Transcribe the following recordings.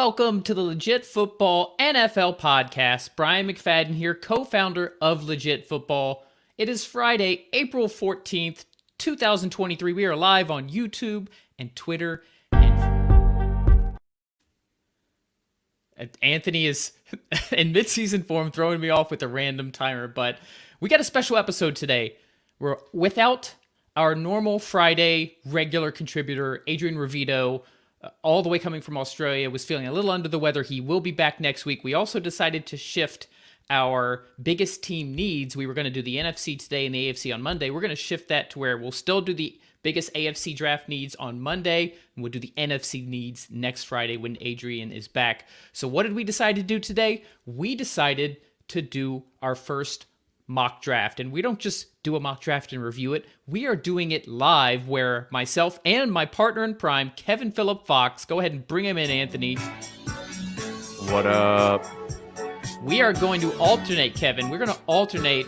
Welcome to the Legit Football NFL podcast. Brian McFadden here, co-founder of Legit Football. It is Friday, April 14th, 2023. We are live on YouTube and Twitter. And Anthony is in mid-season form, throwing me off with a random timer, but we got a special episode today. We're without our normal Friday regular contributor, Adrian Revito, all the way coming from Australia, was feeling a little under the weather. He will be back next week. We also decided to shift our biggest team needs. We were going to do the NFC today and the AFC on Monday. We're going to shift that to where we'll still do the biggest AFC draft needs on Monday, and we'll do the NFC needs next Friday when Adrian is back. So what did we decide to do today? We decided to do our first mock draft, and we don't just do a mock draft and review it. We are doing it live, where myself and my partner in crime, Phillip Fox, go ahead and bring him in, Anthony. What up? We are going to alternate, Kevin. We're going to alternate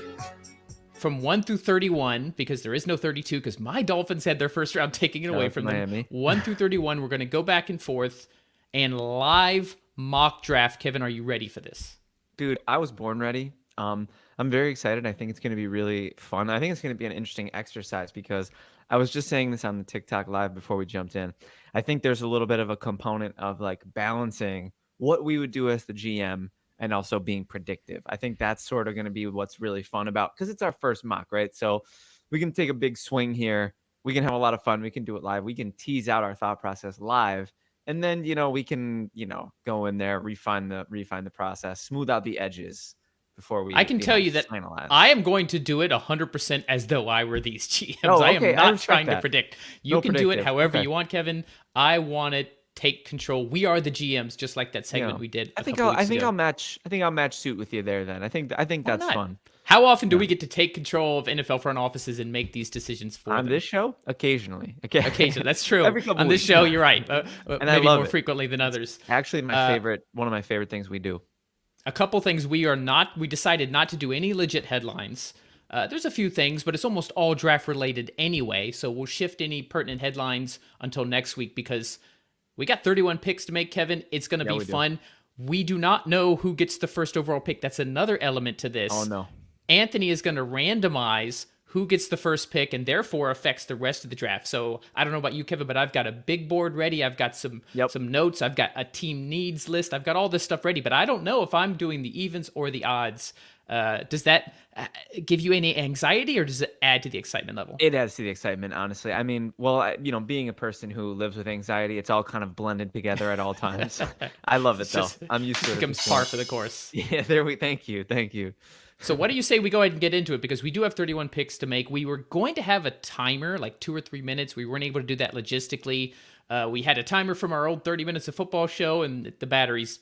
from 1 through 31, because there is no 32, because my Dolphins had their first round taking it away from Miami. them. 1 through 31, we're going to go back and forth and live mock draft. Kevin, are you ready for this? Dude, I was born ready. I'm very excited. I think it's going to be really fun. I think it's going to be an interesting exercise because I was just saying this on the TikTok live before we jumped in. I think there's a little bit of a component of like balancing what we would do as the GM and also being predictive. I think that's sort of going to be what's really fun about, because it's our first mock, right? So we can take a big swing here. We can have a lot of fun. We can do it live. We can tease out our thought process live. And then, we can, go in there, refine the process, smooth out the edges before we. I can tell you that finalize. I am going to do it 100% as though I were these GMs. Oh, I okay. am not trying to predict. You can do it however you want, Kevin. I want to take control. We are the GMs, just like that segment we did. I think I'll match suit with you there. Then I think that's fun. How often do we get to take control of NFL front offices and make these decisions for on them? This show? Occasionally. Okay. Occasionally, that's true. Every couple on this weeks. show, you're right. And maybe I love more it. frequently than others. Actually, one of my favorite things we do. A couple things we decided not to do any legit headlines. There's a few things, but it's almost all draft related anyway. So we'll shift any pertinent headlines until next week, because we got 31 picks to make, Kevin. It's going to be fun. We do not know who gets the first overall pick. That's another element to this. Oh, no. Anthony is going to randomize who gets the first pick, and therefore affects the rest of the draft. So I don't know about you, Kevin, but I've got a big board ready. I've got some notes. I've got a team needs list. I've got all this stuff ready, but I don't know if I'm doing the evens or the odds. Does that give you any anxiety, or does it add to the excitement level? It adds to the excitement, honestly. I mean, well, being a person who lives with anxiety, it's all kind of blended together at all times. I love it, though. I'm used to it. It becomes par for the course. Yeah, thank you. So what do you say we go ahead and get into it? Because we do have 31 picks to make. We were going to have a timer, like 2 or 3 minutes. We weren't able to do that logistically. We had a timer from our old 30 Minutes of Football show, and the batteries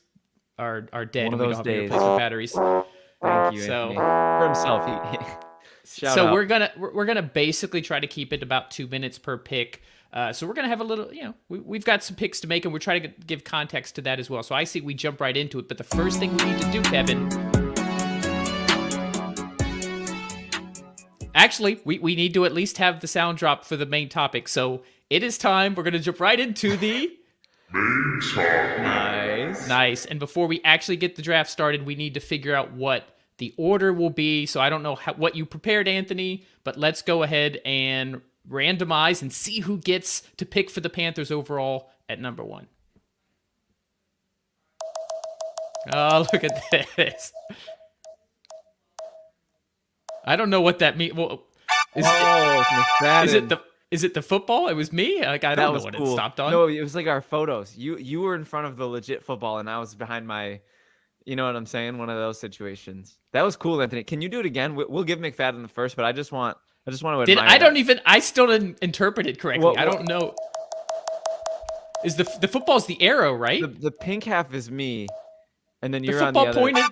are dead. One of and we those don't have days. replacement batteries. Thank you, Anthony. For himself. Shout out. We're gonna basically try to keep it about 2 minutes per pick. So we're gonna have a little, we've got some picks to make, and we're trying to give context to that as well. So I see we jump right into it. But the first thing we need to do, Kevin. Actually, we need to at least have the sound drop for the main topic. So it is time. We're going to jump right into the main topic. Nice. And before we actually get the draft started, we need to figure out what the order will be. So I don't know what you prepared, Anthony, but let's go ahead and randomize and see who gets to pick for the Panthers overall at number 1. Oh, look at this. I don't know what that means. Well, McFadden. Is it the football? It was me. Like, I don't know what it stopped on. No, it was like our photos. You were in front of the legit football, and I was behind my. You know what I'm saying? One of those situations. That was cool, Anthony. Can you do it again? We'll give McFadden the first, but I just want to admire. I still didn't interpret it correctly. I don't know. Is the football's the arrow, right? The pink half is me, and then you're the football on the other. pointed.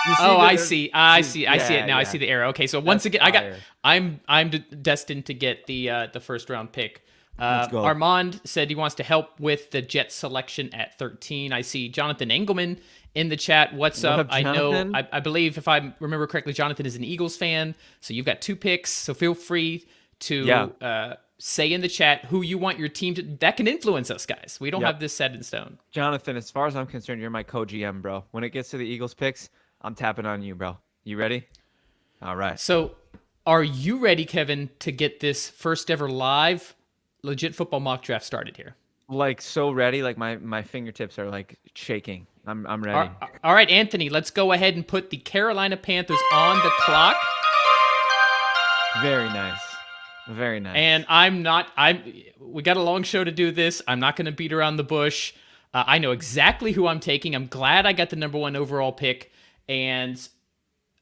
I see it now. I see the arrow. Okay, so once again, I'm destined to get the first round pick. Let's go. Armand said he wants to help with the Jets selection at 13. I see Jonathan Engelman in the chat. What's up? I know. I believe, if I remember correctly, Jonathan is an Eagles fan. So you've got 2 picks. So feel free to say in the chat who you want your team to. That can influence us, guys. We don't Yep. have this set in stone. Jonathan, as far as I'm concerned, you're my co-GM, bro. When it gets to the Eagles picks, I'm tapping on you, bro. You ready? All right. So, are you ready, Kevin, to get this first ever live legit football mock draft started here? Like so ready, like my fingertips are like shaking. I'm ready. All right, Anthony, let's go ahead and put the Carolina Panthers on the clock. Very nice. Very nice. And we got a long show to do this. I'm not going to beat around the bush. I know exactly who I'm taking. I'm glad I got the number 1 overall pick, and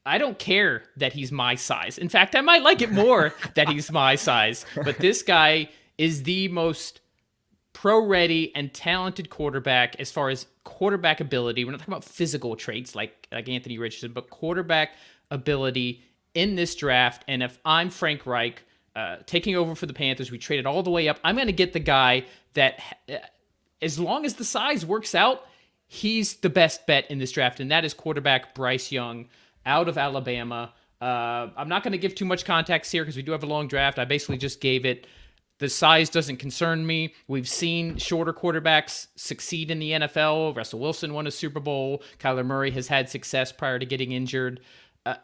I don't care that he's my size. In fact, I might like it more that he's my size. But this guy is the most pro-ready and talented quarterback as far as quarterback ability. We're not talking about physical traits like Anthony Richardson, but quarterback ability in this draft. And if I'm Frank Reich, taking over for the Panthers, we traded all the way up. I'm going to get the guy that, as long as the size works out, he's the best bet in this draft, and that is quarterback Bryce Young out of Alabama. I'm not going to give too much context here because we do have a long draft. I basically just gave it. The size doesn't concern me. We've seen shorter quarterbacks succeed in the NFL. Russell Wilson won a Super Bowl. Kyler Murray has had success prior to getting injured.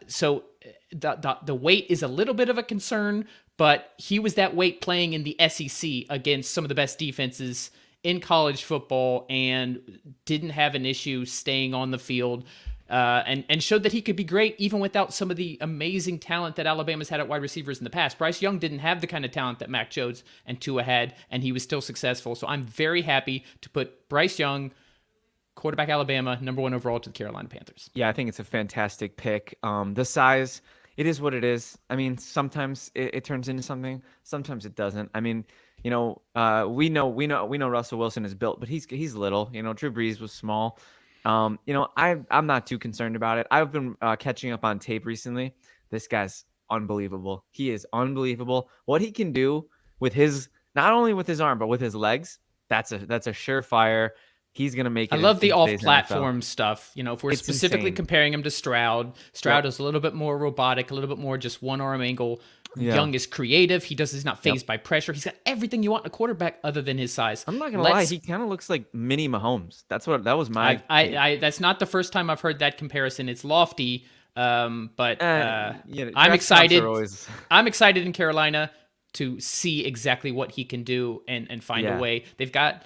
So the weight is a little bit of a concern, but he was that weight playing in the SEC against some of the best defenses in college football and didn't have an issue staying on the field. And showed that he could be great even without some of the amazing talent that Alabama's had at wide receivers in the past. Bryce Young didn't have the kind of talent that Mac Jones and Tua had, and he was still successful. So I'm very happy to put Bryce Young, quarterback Alabama, number 1 overall to the Carolina Panthers. Yeah, I think it's a fantastic pick. The size, it is what it is. I mean, sometimes it turns into something, sometimes it doesn't. I mean, we know Russell Wilson is built, but he's little. Drew Brees was small. I'm not too concerned about it. I've been catching up on tape recently. This guy's unbelievable. He is unbelievable. What he can do with not only with his arm, but with his legs, that's a surefire. He's going to make it. I love the today's off-platform NFL. stuff. If we're It's specifically insane. comparing him to Stroud is a little bit more robotic, a little bit more just one-arm angle. Yeah. Young is creative. He's not phased by pressure. He's got everything you want in a quarterback other than his size. I'm not going to lie. He kind of looks like mini Mahomes. That was my that's not the first time I've heard that comparison. It's lofty, but I'm draft excited. comps are I'm excited in Carolina to see exactly what he can do and find a way. They've got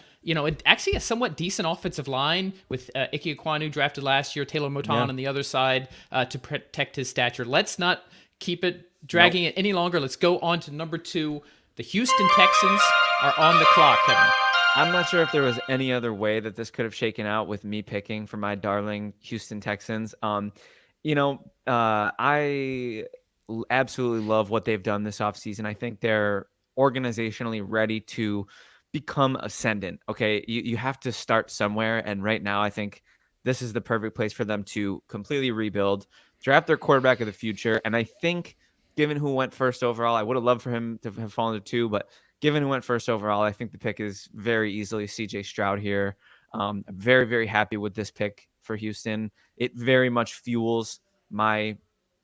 actually a somewhat decent offensive line with Ike Ekwonu drafted last year, Taylor Moton on the other side to protect his stature. Let's not keep it dragging it any longer. Let's go on to number 2. The Houston Texans are on the clock, Kevin. I'm not sure if there was any other way that this could have shaken out with me picking for my darling Houston Texans. I absolutely love what they've done this offseason. I think they're organizationally ready to become ascendant. Okay, you have to start somewhere, and right now I think this is the perfect place for them to completely rebuild, draft their quarterback of the future, and I think given who went first overall, I would have loved for him to have fallen to 2, but given who went first overall, I think the pick is very easily CJ Stroud here. I'm very, very happy with this pick for Houston. It very much fuels my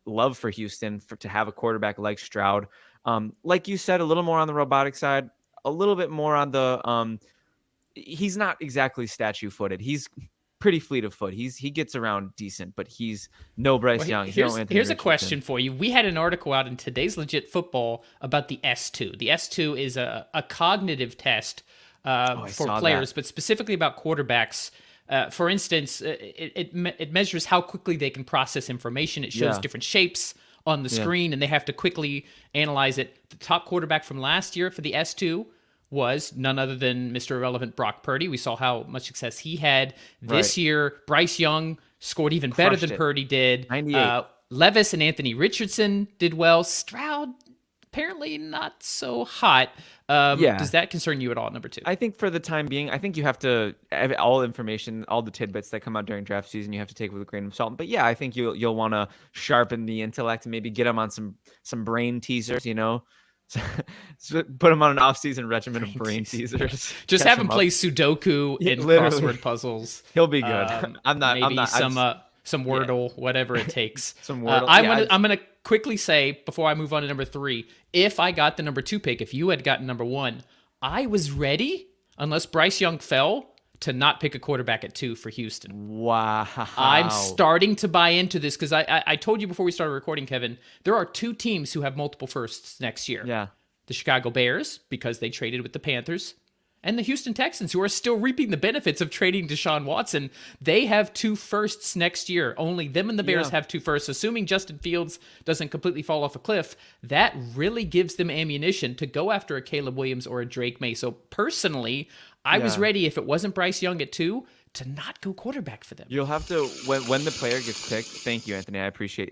love for Houston to have a quarterback like Stroud. Like you said, a little more on the robotic side, a little bit more on the he's not exactly statue footed. He's pretty fleet of foot. He gets around decent, but he's no Bryce Young. Here's a question for you. We had an article out in today's Legit Football about the S2. The S2 is a cognitive test for players, but specifically about quarterbacks. For instance, it measures how quickly they can process information. It shows different shapes on the screen, and they have to quickly analyze it. The top quarterback from last year for the S2 was none other than Mr. Irrelevant Brock Purdy. We saw how much success he had. This year, Bryce Young scored even better than Purdy did. 98. Levis and Anthony Richardson did well. Stroud, apparently not so hot. Does that concern you at all, number 2? I think for the time being, I think you have to all information, all the tidbits that come out during draft season, you have to take with a grain of salt. But yeah, I think you'll want to sharpen the intellect and maybe get them on some brain teasers, So put him on an off-season regimen of brain teasers. Just have him play Sudoku and crossword puzzles. He'll be good. I'm not. some Wordle, whatever it takes. Some Wordle. I'm gonna quickly say before I move on to number 3, if I got the number 2 pick, if you had gotten number 1, I was ready, unless Bryce Young fell, to not pick a quarterback at 2 for Houston. Wow. I'm starting to buy into this because I told you before we started recording, Kevin, there are 2 teams who have multiple firsts next year. Yeah. The Chicago Bears, because they traded with the Panthers, and the Houston Texans, who are still reaping the benefits of trading Deshaun Watson. They have 2 firsts next year. Only them and the Bears have 2 firsts. Assuming Justin Fields doesn't completely fall off a cliff, that really gives them ammunition to go after a Caleb Williams or a Drake May. So personally, I was ready, if it wasn't Bryce Young at 2, to not go quarterback for them. You'll have to, when the player gets picked, thank you, Anthony.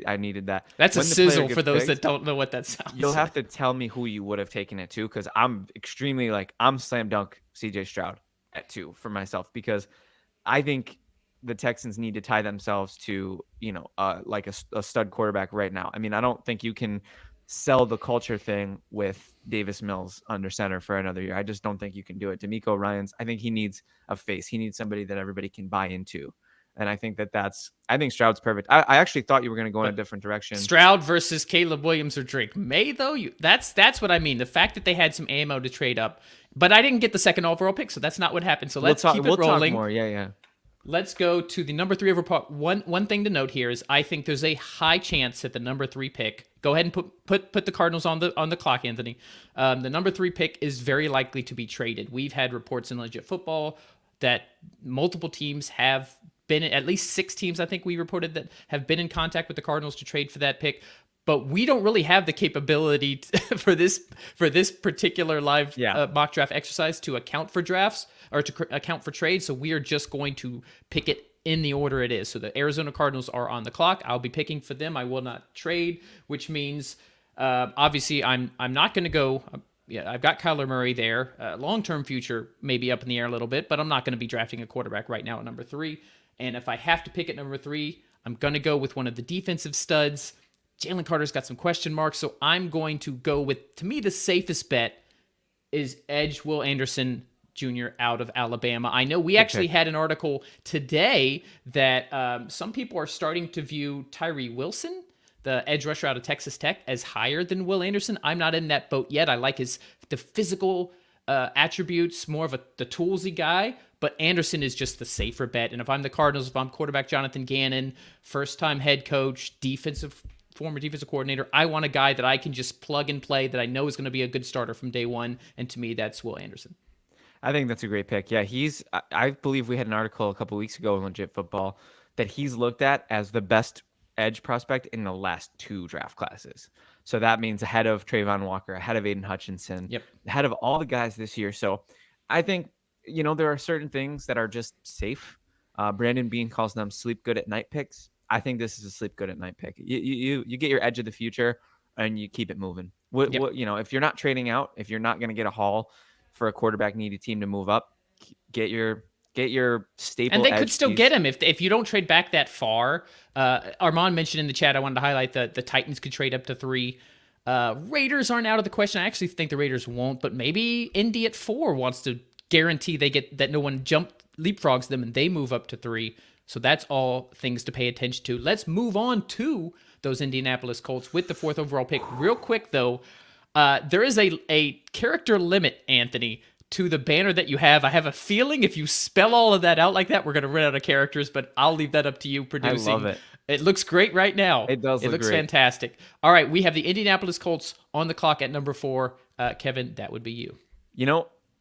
I needed that. That's when a sizzle for those that don't know what that sounds You'll like. have to tell me who you would have taken at 2, because I'm extremely I'm slam dunk CJ Stroud at 2 for myself, because I think the Texans need to tie themselves to, a stud quarterback right now. I mean, I don't think you can sell the culture thing with Davis Mills under center for another year. I just don't think you can do it. D'Amico Ryans, I think he needs a face. He needs somebody that everybody can buy into. And I think I think Stroud's perfect. I actually thought you were going to go in a different direction. Stroud versus Caleb Williams or Drake May, though, that's what I mean. The fact that they had some ammo to trade up, but I didn't get the 2nd overall pick, so that's not what happened. So let's keep it rolling. We'll talk more. Yeah. Let's go to the number 3 overall. One thing to note here is I think there's a high chance that the number 3 pick. Go ahead and put the Cardinals on the clock, Anthony. The number 3 pick is very likely to be traded. We've had reports in Legit Football that multiple teams have been, at least 6 teams, I think we reported, that have been in contact with the Cardinals to trade for that pick. But we don't really have the capability for this particular live mock draft exercise to account for drafts or to account for trades. So we are just going to pick it in the order it is. So the Arizona Cardinals are on the clock. I'll be picking for them. I will not trade, which means obviously I'm not going to go. I've got Kyler Murray there. Long-term future may be up in the air a little bit, but I'm not going to be drafting a quarterback right now at number 3. And if I have to pick at number 3, I'm going to go with one of the defensive studs. Jalen Carter's got some question marks, so I'm going to go with, to me, the safest bet is edge Will Anderson Jr. out of Alabama. I know we actually had an article today that some people are starting to view Tyree Wilson, the edge rusher out of Texas Tech, as higher than Will Anderson. I'm not in that boat yet. I like the physical attributes, more of the toolsy guy, but Anderson is just the safer bet. And if I'm the Cardinals, if I'm quarterback Jonathan Gannon, first-time head coach, former defensive coordinator, I want a guy that I can just plug and play that I know is going to be a good starter from day one. And to me, that's Will Anderson. I think that's a great pick. Yeah, I believe we had an article a couple weeks ago in Legit Football that he's looked at as the best edge prospect in the last 2 draft classes. So that means ahead of Trayvon Walker, ahead of Aiden Hutchinson, ahead of all the guys this year. So I think, there are certain things that are just safe. Brandon Beane calls them sleep good at night picks. I think this is a sleep good at night pick. You get your edge of the future and you keep it moving. If you're not trading out, if you're not going to get a haul for a quarterback needy team to move up, get your staple. And they could still get him if you don't trade back that far. Armand mentioned in the chat, I wanted to highlight that the Titans could trade up to 3. Raiders aren't out of the question. I actually think the Raiders won't, but maybe Indy at 4 wants to guarantee they get that no one leapfrogs them and they move up to 3. So that's all things to pay attention to. Let's move on to those Indianapolis Colts with the 4th overall pick. Real quick, though, there is a character limit, Anthony, to the banner that you have. I have a feeling if you spell all of that out like that, we're going to run out of characters, but I'll leave that up to you producing. I love it. It looks great right now. It does. It looks great. fantastic. All right, we have the Indianapolis Colts on the clock at number 4. Kevin, that would be you.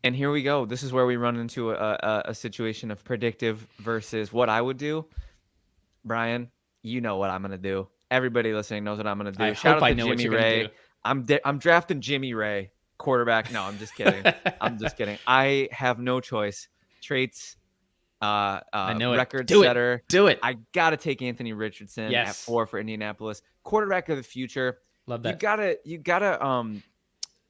And here we go. This is where we run into a situation of predictive versus what I would do. Brian, you know what I'm going to do. Everybody listening knows what I'm going to do. Shout out to Jimmy Ray. I'm drafting Jimmy Ray, quarterback. No, I'm just kidding. I'm just kidding. I have no choice. Traits, I know record it. setter. Do it. I got to take Anthony Richardson at 4 for Indianapolis. Quarterback of the future. Love that. You gotta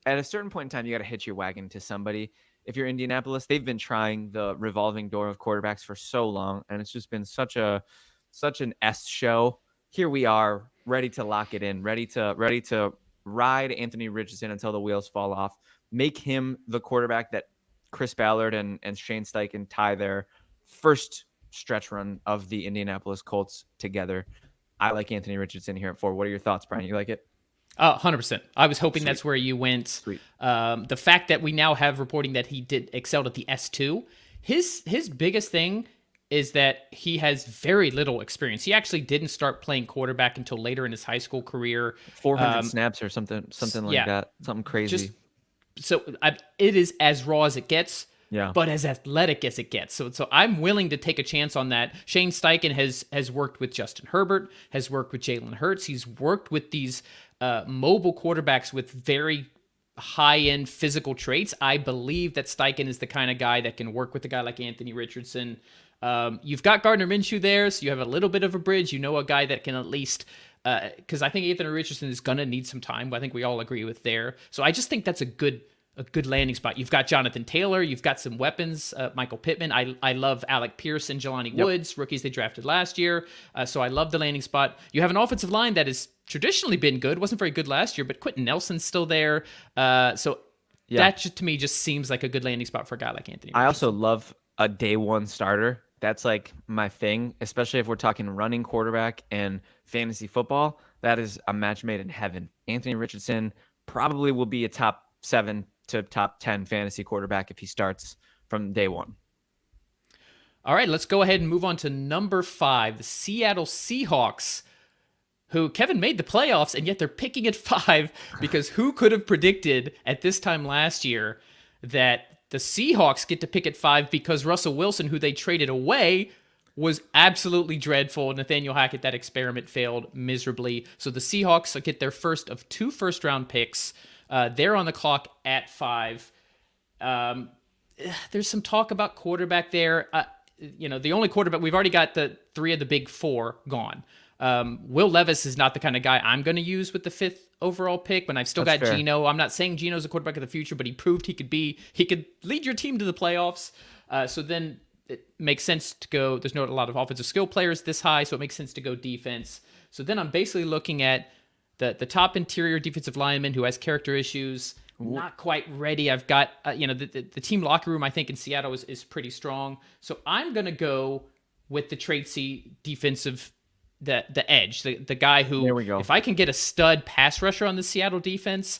at a certain point in time, you got to hitch your wagon to somebody. If you're Indianapolis, they've been trying the revolving door of quarterbacks for so long, and it's just been such an S show. Here we are, ready to lock it in, ready to ride Anthony Richardson until the wheels fall off. Make him the quarterback that Chris Ballard and Shane Steichen tie their first stretch run of the Indianapolis Colts together. I like Anthony Richardson here at 4. What are your thoughts, Brian? You like it? 100%. I was hoping Sweet. that's where you went. Sweet. The fact that we now have reporting that he excelled at the S2, his biggest thing is that he has very little experience. He actually didn't start playing quarterback until later in his high school career. 400 snaps or something like that. Something crazy. It is as raw as it gets. Yeah. But as athletic as it gets. So I'm willing to take a chance on that. Shane Steichen has worked with Justin Herbert, has worked with Jalen Hurts. He's worked with these mobile quarterbacks with very high-end physical traits. I believe that Steichen is the kind of guy that can work with a guy like Anthony Richardson. You've got Gardner Minshew there, so you have a little bit of a bridge. You know a guy that can at least... Because I think Anthony Richardson is going to need some time, but I think we all agree with there. So I just think that's a good landing spot. You've got Jonathan Taylor. You've got some weapons. Michael Pittman. I love Alec Pierce and Jelani Woods, rookies they drafted last year. So I love the landing spot. You have an offensive line that has traditionally been good. Wasn't very good last year, but Quentin Nelson's still there. That just, to me just seems like a good landing spot for a guy like Anthony Richardson. I also love a day one starter. That's like my thing, especially if we're talking running quarterback and fantasy football. That is a match made in heaven. Anthony Richardson probably will be a top 7 to top 10 fantasy quarterback if he starts from day one. All right, let's go ahead and move on to number 5, the Seattle Seahawks, who Kevin made the playoffs, and yet they're picking at 5 because who could have predicted at this time last year that the Seahawks get to pick at 5 because Russell Wilson, who they traded away, was absolutely dreadful. Nathaniel Hackett, that experiment failed miserably. So the Seahawks get their first of 2 first-round picks. They're on the clock at 5. There's some talk about quarterback there. The only quarterback, we've already got the 3 of the big 4 gone. Will Levis is not the kind of guy I'm going to use with the 5th overall pick, but I've still got fair. Geno. I'm not saying Geno's a quarterback of the future, but he proved he could lead your team to the playoffs. So then it makes sense to go, there's not a lot of offensive skill players this high, so it makes sense to go defense. So then I'm basically looking at the top interior defensive lineman who has character issues, not quite ready. I've got, the team locker room, I think, in Seattle is pretty strong. So I'm going to go with the Tracy defensive, the edge, the guy who, there we go. If I can get a stud pass rusher on the Seattle defense,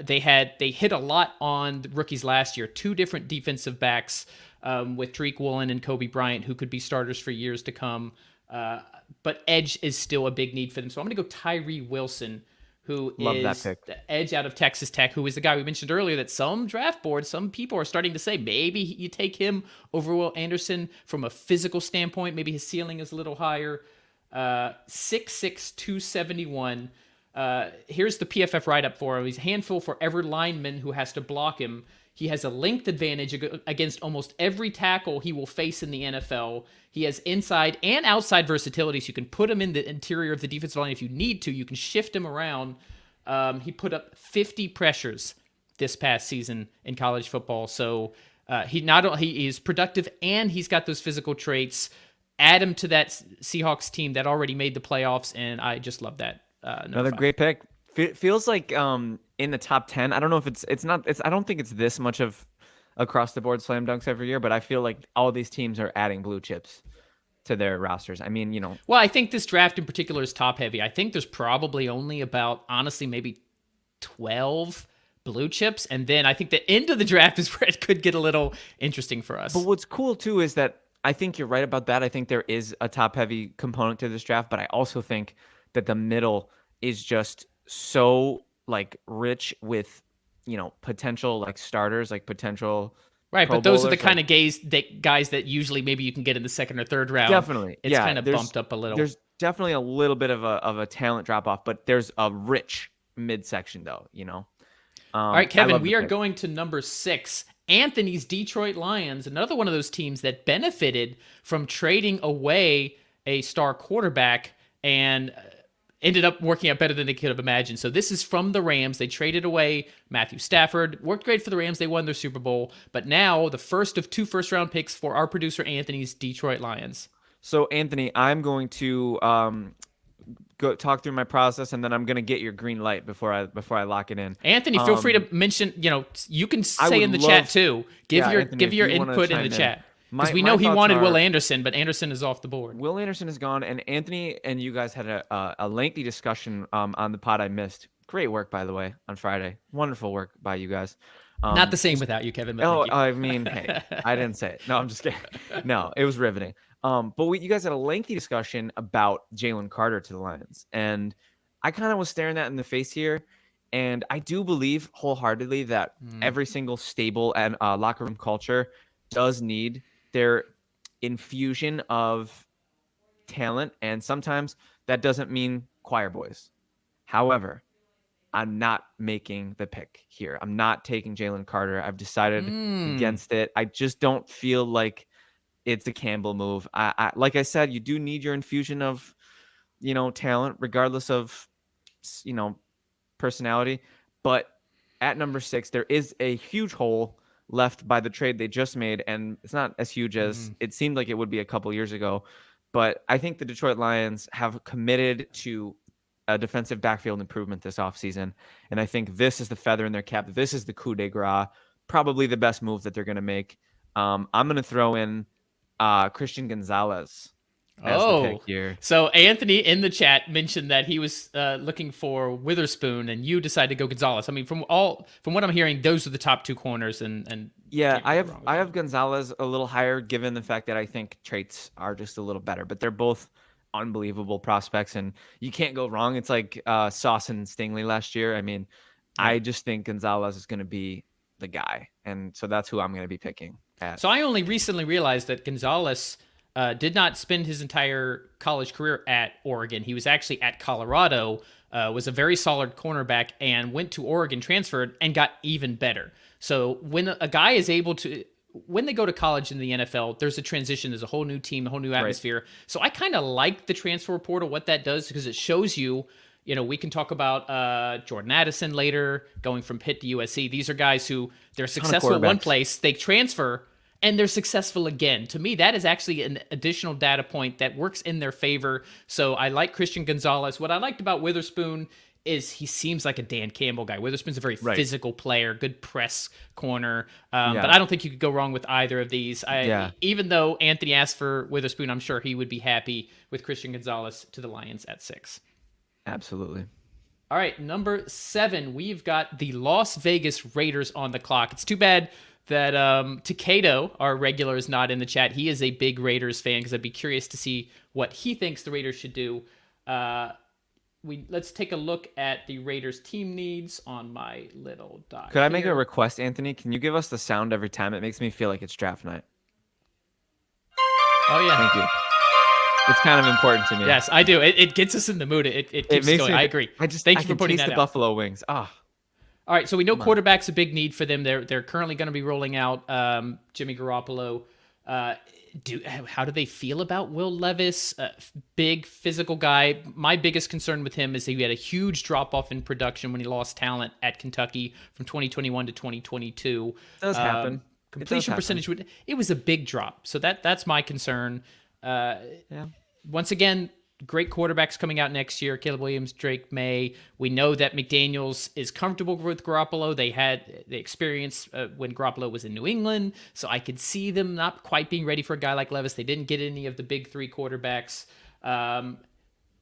they hit a lot on the rookies last year, 2 different defensive backs with Tariq Woolen and Kobe Bryant, who could be starters for years to come. But edge is still a big need for them. So I'm going to go Tyree Wilson, who is the edge out of Texas Tech, who is the guy we mentioned earlier that some draft boards, some people are starting to say maybe you take him over Will Anderson from a physical standpoint. Maybe his ceiling is a little higher. 6'6", 271. Here's the PFF write-up for him. He's a handful for every lineman who has to block him. He has a length advantage against almost every tackle he will face in the NFL. He has inside and outside versatility, so you can put him in the interior of the defensive line if you need to. You can shift him around. He put up 50 pressures this past season in college football. So he is productive and he's got those physical traits. Add him to that Seahawks team that already made the playoffs, and I just love that. Another great pick. Feels like in the top 10. I don't know if it's not. I don't think it's this much of across the board slam dunks every year, but I feel like all these teams are adding blue chips to their rosters. I mean, Well, I think this draft in particular is top heavy. I think there's probably only about, honestly, maybe 12 blue chips, and then I think the end of the draft is where it could get a little interesting for us. But what's cool too is that I think you're right about that. I think there is a top heavy component to this draft, but I also think that the middle is just so like rich with potential like starters, like potential right. Pro But those are the bowlers, kind of guys that usually maybe you can get in the 2nd or 3rd round. Definitely, it's kind of bumped up a little. There's definitely a little bit of a talent drop off, but there's a rich midsection though. All right, Kevin, we are going to number 6. Anthony's Detroit Lions, another one of those teams that benefited from trading away a star quarterback and ended up working out better than they could have imagined. So this is from the Rams. They traded away Matthew Stafford. Worked great for the Rams. They won their Super Bowl. But now the first of 2 first-round picks for our producer Anthony's Detroit Lions. So, Anthony, I'm going to go talk through my process, and then I'm going to get your green light before I lock it in. Anthony, feel free to mention, you can say in the chat too. Give your Anthony, input in the chat. Because we know he wanted Will Anderson, but Anderson is off the board. Will Anderson is gone, and Anthony and you guys had a lengthy discussion on the pod I missed. Great work, by the way, on Friday. Wonderful work by you guys. Not the same without you, Kevin. But Oh, thank you. I mean, hey, I didn't say it. No, I'm just kidding. No, it was riveting. But you guys had a lengthy discussion about Jalen Carter to the Lions, and I kind of was staring that in the face here. And I do believe wholeheartedly that every single stable and locker room culture does need their infusion of talent, and sometimes that doesn't mean choir boys. However, I'm not making the pick here. I'm not taking Jalen Carter. I've decided against it. I just don't feel like it's a Campbell move. I like I said, you do need your infusion of, talent, regardless of, personality. But at number 6, there is a huge hole left by the trade they just made, and it's not as huge as it seemed like it would be a couple years ago. But I think the Detroit Lions have committed to a defensive backfield improvement this offseason, and I think this is the feather in their cap. This is the coup de grace, probably the best move that they're going to make. I'm going to throw in Christian Gonzalez as the pick here. So Anthony in the chat mentioned that he was looking for Witherspoon, and you decided to go Gonzalez. I mean, from what I'm hearing, those are the top 2 corners, and yeah, I have Gonzalez a little higher, given the fact that I think traits are just a little better, but they're both unbelievable prospects, and you can't go wrong. It's like Sauce and Stingley last year. I mean, I just think Gonzalez is going to be the guy, and so that's who I'm going to be picking. So I only recently realized that Gonzalez did not spend his entire college career at Oregon. He was actually at Colorado, was a very solid cornerback, and went to Oregon, transferred, and got even better. So when a guy is able to, when they go to college in the NFL, there's a transition. There's a whole new team, a whole new atmosphere. Right. So I kind of like the transfer portal, what that does, because it shows you, we can talk about Jordan Addison later, going from Pitt to USC. These are guys who they're successful at one place, they transfer, and they're successful again. To me, that is actually an additional data point that works in their favor. So I like Christian Gonzalez. What I liked about Witherspoon is he seems like a Dan Campbell guy. Witherspoon's a very physical player, good press corner. But I don't think you could go wrong with either of these. Even though Anthony asked for Witherspoon, I'm sure he would be happy with Christian Gonzalez to the Lions at 6. Absolutely. All right, number 7, we've got the Las Vegas Raiders on the clock. It's too bad that Takado, our regular, is not in the chat. He is a big Raiders fan, because I'd be curious to see what he thinks the Raiders should do. Let's take a look at the Raiders team needs on my little doc. Could I make a request, Anthony? Can you give us the sound every time? It makes me feel like it's draft night. Oh, yeah. Thank you. It's kind of important to me. Yes, I do. It gets us in the mood. It keeps us going. I agree. Thank you for putting that out. The Buffalo wings. All right, so we know quarterback's a big need for them. They're currently going to be rolling out Jimmy Garoppolo. How do they feel about Will Levis? Big physical guy. My biggest concern with him is that he had a huge drop-off in production when he lost talent at Kentucky from 2021 to 2022. It does happen. Completion percentage, it was a big drop. So that's my concern. Once again, great quarterbacks coming out next year. Caleb Williams, Drake May. We know that McDaniels is comfortable with Garoppolo. They had the experience when Garoppolo was in New England, so I could see them not quite being ready for a guy like Levis. They didn't get any of the big 3 quarterbacks.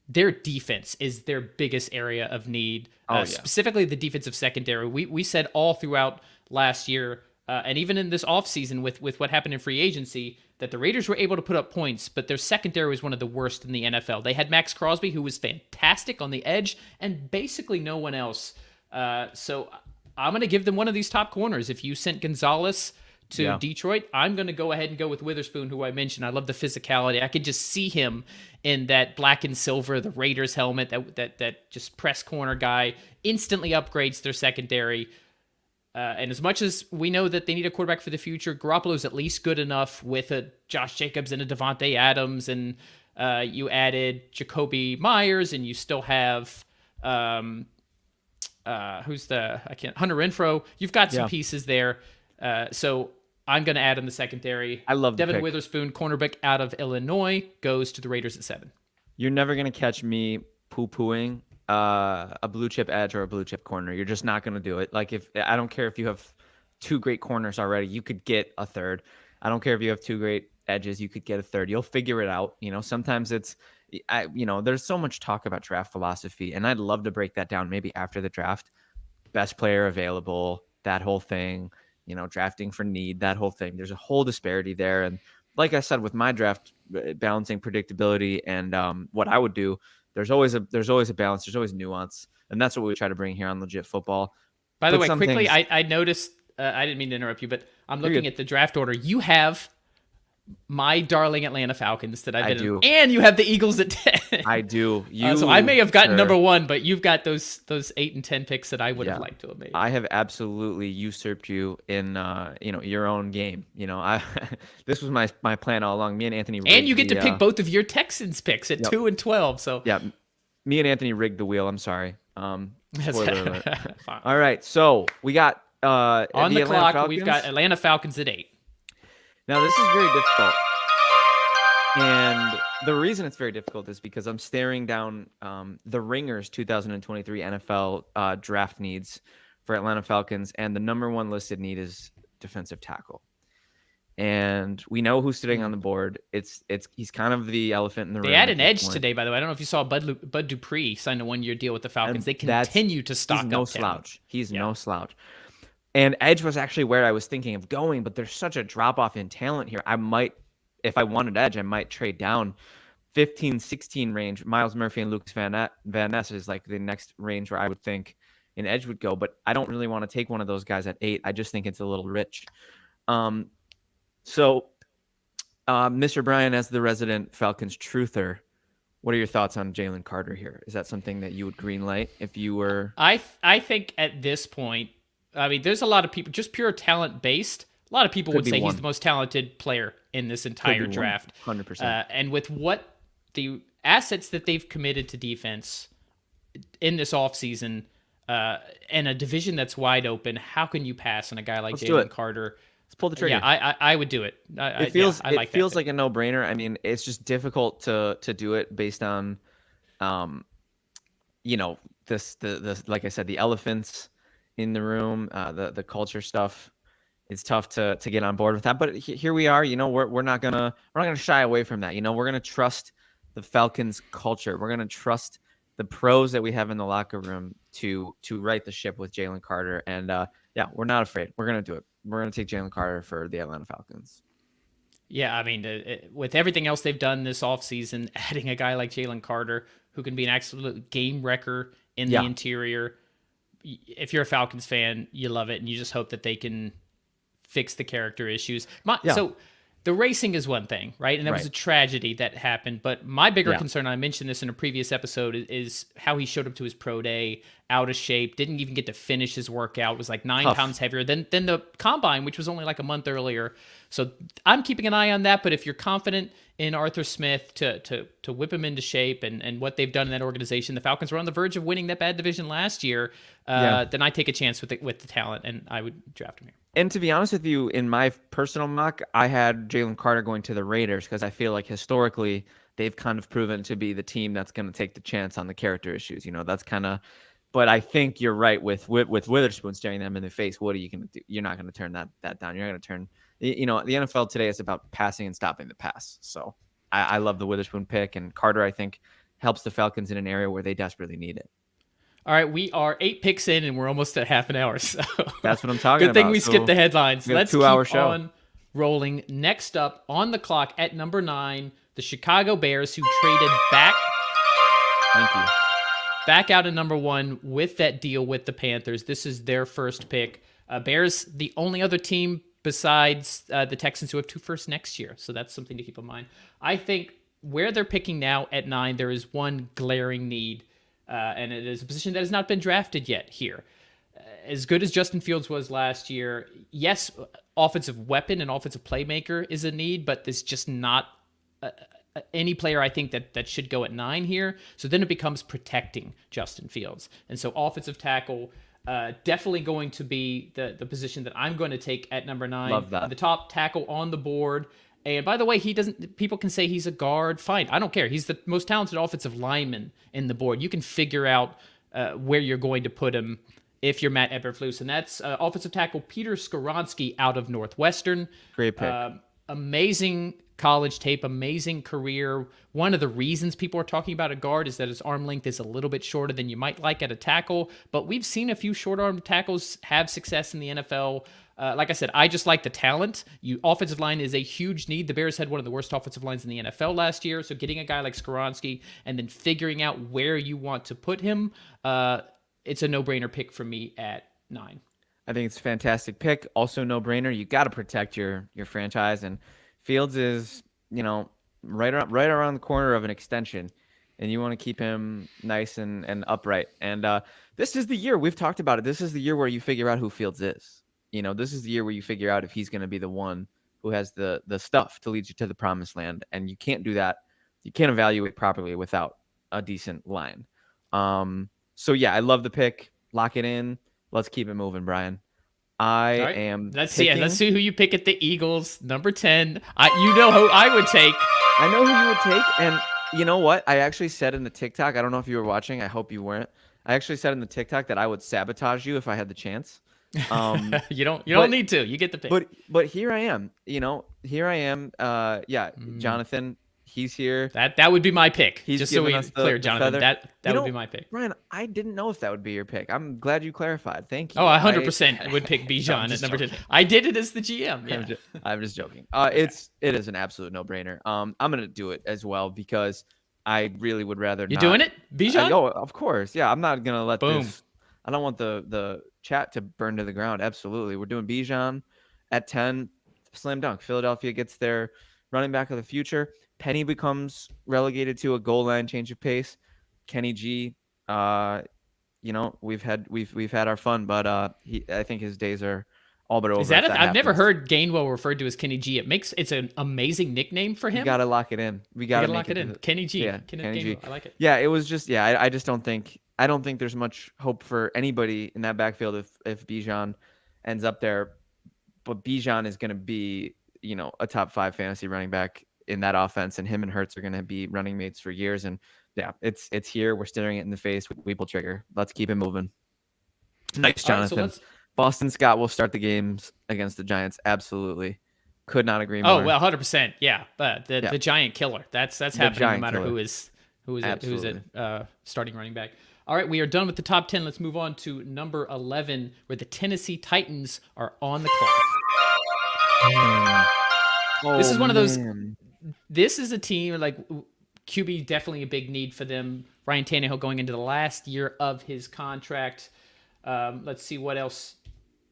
Their defense is their biggest area of need, specifically the defensive secondary. We said all throughout last year, and even in this offseason with what happened in free agency, that the Raiders were able to put up points, but their secondary was one of the worst in the NFL. They had Max Crosby, who was fantastic on the edge, and basically no one else. So I'm going to give them one of these top corners. If you sent Gonzalez to Detroit, I'm going to go ahead and go with Witherspoon, who I mentioned. I love the physicality. I could just see him in that black and silver, the Raiders helmet, that just press corner guy, instantly upgrades their secondary. And as much as we know that they need a quarterback for the future, Garoppolo's at least good enough with a Josh Jacobs and a Devontae Adams, and you added Jacoby Myers, and you still have Hunter Renfro. You've got some pieces there. So I'm going to add in the secondary. I love Devin Witherspoon, cornerback out of Illinois, goes to the Raiders at 7. You're never going to catch me poo-pooing a blue chip edge or a blue chip corner. You're just not going to do it. Like, if I don't care if you have 2 great corners already, you could get a third. I don't care if you have 2 great edges, you could get a third. You'll figure it out. Sometimes there's so much talk about draft philosophy, and I'd love to break that down maybe after the draft. Best player available, that whole thing, drafting for need, that whole thing. There's a whole disparity there. And like I said, with my draft, balancing predictability and what I would do, there's always a balance. There's always nuance. And that's what we try to bring here on Legit Football. By the way, quickly, I noticed, I didn't mean to interrupt you, but I'm looking at the draft order. You have my darling Atlanta Falcons that I do. And you have the Eagles at 10. I do. So I may have gotten number 1, but you've got those 8 and 10 picks that I would have liked to have made. I have absolutely usurped you in your own game. This was my plan all along. Me and Anthony and you get to pick both of your Texans picks at 2 and 12. So yeah, me and Anthony rigged the wheel. I'm sorry. Spoiler alert. All right, so we got on the clock. Falcons. We've got Atlanta Falcons at 8. Now, this is very difficult. And the reason it's very difficult is because I'm staring down the Ringers 2023 NFL draft needs for Atlanta Falcons, and the number 1 listed need is defensive tackle. And we know who's sitting on the board. He's kind of the elephant in the room. They had an edge today, by the way. I don't know if you saw Bud Dupree signed a 1-year deal with the Falcons. They continue to stock up. He's no slouch. He's no slouch. And edge was actually where I was thinking of going, but there's such a drop-off in talent here. I might, if I wanted edge, I might trade down 15, 16 range. Miles Murphy and Lucas Van Ness is like the next range where I would think an edge would go, but I don't really want to take one of those guys at 8. I just think it's a little rich. So, Mr. Bryan, as the resident Falcons truther, what are your thoughts on Jalen Carter here? Is that something that you would greenlight if you were? I think at this point, I mean, there's a lot of people, just pure talent based. A lot of people would say he's the most talented player in this entire draft. 100%. And with what the assets that they've committed to defense in this offseason, and a division that's wide open, how can you pass on a guy like Jalen Carter? Let's pull the trigger. Yeah, I would do it. It feels like a no-brainer. I mean, it's just difficult to do it based on, this like I said, the elephants in the room, the culture stuff. It's tough to get on board with that, but here we are. We're not gonna shy away from that. We're gonna trust the Falcons culture. We're gonna trust the pros that we have in the locker room to right the ship with Jalen Carter. And we're not afraid. We're gonna do it. We're gonna take Jalen Carter for the Atlanta Falcons. Yeah, I mean, with everything else they've done this offseason, adding a guy like Jalen Carter who can be an absolute game wrecker in the interior. If you're a Falcons fan, you love it, and you just hope that they can fix the character issues. So the racing is one thing, right? And that was a tragedy that happened. But my bigger concern, I mentioned this in a previous episode, is how he showed up to his pro day out of shape, didn't even get to finish his workout, was like 9 pounds heavier than the combine, which was only like a month earlier. So I'm keeping an eye on that. But if you're confident in Arthur Smith to whip him into shape and what they've done in that organization, the Falcons were on the verge of winning that bad division last year, then I take a chance with the talent, and I would draft him here. And to be honest with you, in my personal mock, I had Jalen Carter going to the Raiders because I feel like historically they've kind of proven to be the team that's going to take the chance on the character issues. That's kind of. But I think you're right with Witherspoon staring them in the face. What are you going to do? You're not going to turn that down. You're going to turn. The NFL today is about passing and stopping the pass. So I love the Witherspoon pick, and Carter I think helps the Falcons in an area where they desperately need it. All right, we are 8 picks in, and we're almost at half an hour. So that's what I'm talking about. Good thing we skipped the headlines. Let's keep show on rolling. Next up on the clock at number 9, the Chicago Bears, who traded back. Thank you. Back out at number 1 with that deal with the Panthers. This is their first pick. Bears, the only other team besides the Texans who have 2 firsts next year. So that's something to keep in mind. I think where they're picking now at 9, there is one glaring need. And it is a position that has not been drafted yet here. As good as Justin Fields was last year, yes, offensive weapon and offensive playmaker is a need, but there's just not any player I think that should go at 9 here. So then it becomes protecting Justin Fields. And so offensive tackle, definitely going to be the position that I'm going to take at number 9. Love that. The top tackle on the board. And by the way, people can say he's a guard. Fine. I don't care. He's the most talented offensive lineman in the board. You can figure out where you're going to put him if you're Matt Eberflus. And that's offensive tackle Peter Skoronski out of Northwestern. Great pick. amazing college tape, amazing career. One of the reasons people are talking about a guard is that his arm length is a little bit shorter than you might like at a tackle, but we've seen a few short arm tackles have success in the NFL. Like I said, I just like the talent. Offensive line is a huge need. The Bears had one of the worst offensive lines in the NFL last year, so getting a guy like Skoronski and then figuring out where you want to put him, it's a no-brainer pick for me at 9. I think it's a fantastic pick. Also, no-brainer. You got to protect your franchise, and Fields is, right around the corner of an extension, and you want to keep him nice and upright. And this is the year we've talked about it. This is the year where you figure out who Fields is. This is the year where you figure out if he's going to be the one who has the stuff to lead you to the promised land. And you can't do that. You can't evaluate properly without a decent line. So yeah, I love the pick. Lock it in. Let's keep it moving, Brian. Let's see who you pick at the Eagles, number 10. You know who I would take. I know who you would take, and you know what? I actually said in the TikTok, I don't know if you were watching. I hope you weren't. I actually said in the TikTok that I would sabotage you if I had the chance. You don't need to. You get the pick. But here I am. Jonathan. He's here. That would be my pick. He's just so we clear, Jonathan. That would be my pick. Brian, I didn't know if that would be your pick. I'm glad you clarified. Thank you. Oh, 100% would pick Bijan at number 10. I did it as the GM. Yeah. I'm just joking. It is an absolute no-brainer. I'm gonna do it as well because I really would rather. You doing it, Bijan? Oh, of course. Yeah, I'm not gonna let Boom. this. I don't want the chat to burn to the ground. Absolutely, we're doing Bijan at 10. Slam dunk. Philadelphia gets their running back of the future. Penny becomes relegated to a goal line change of pace. Kenny G, we've had our fun, but I think his days are all but over. Is that I've never heard Gainwell referred to as Kenny G. It's an amazing nickname for him. We gotta lock it in. We gotta lock it in. Kenny G. Yeah, Kenny G. I like it. Yeah, it was just I just don't think there's much hope for anybody in that backfield if Bijan ends up there. But Bijan is gonna be a top 5 fantasy running back in that offense, and him and Hurts are going to be running mates for years. And yeah, it's here. We're staring it in the face. We pull trigger. Let's keep it moving. Nice, Jonathan. Right, so Boston Scott will start the games against the Giants. Absolutely. Could not agree more. Oh, well, 100%. Yeah. But the Giant killer. That's happening no matter killer. who's at starting running back. All right, we are done with the top 10. Let's move on to number 11, where the Tennessee Titans are on the clock. This is one of those. This is a team like QB, definitely a big need for them. Ryan Tannehill going into the last year of his contract. Let's see what else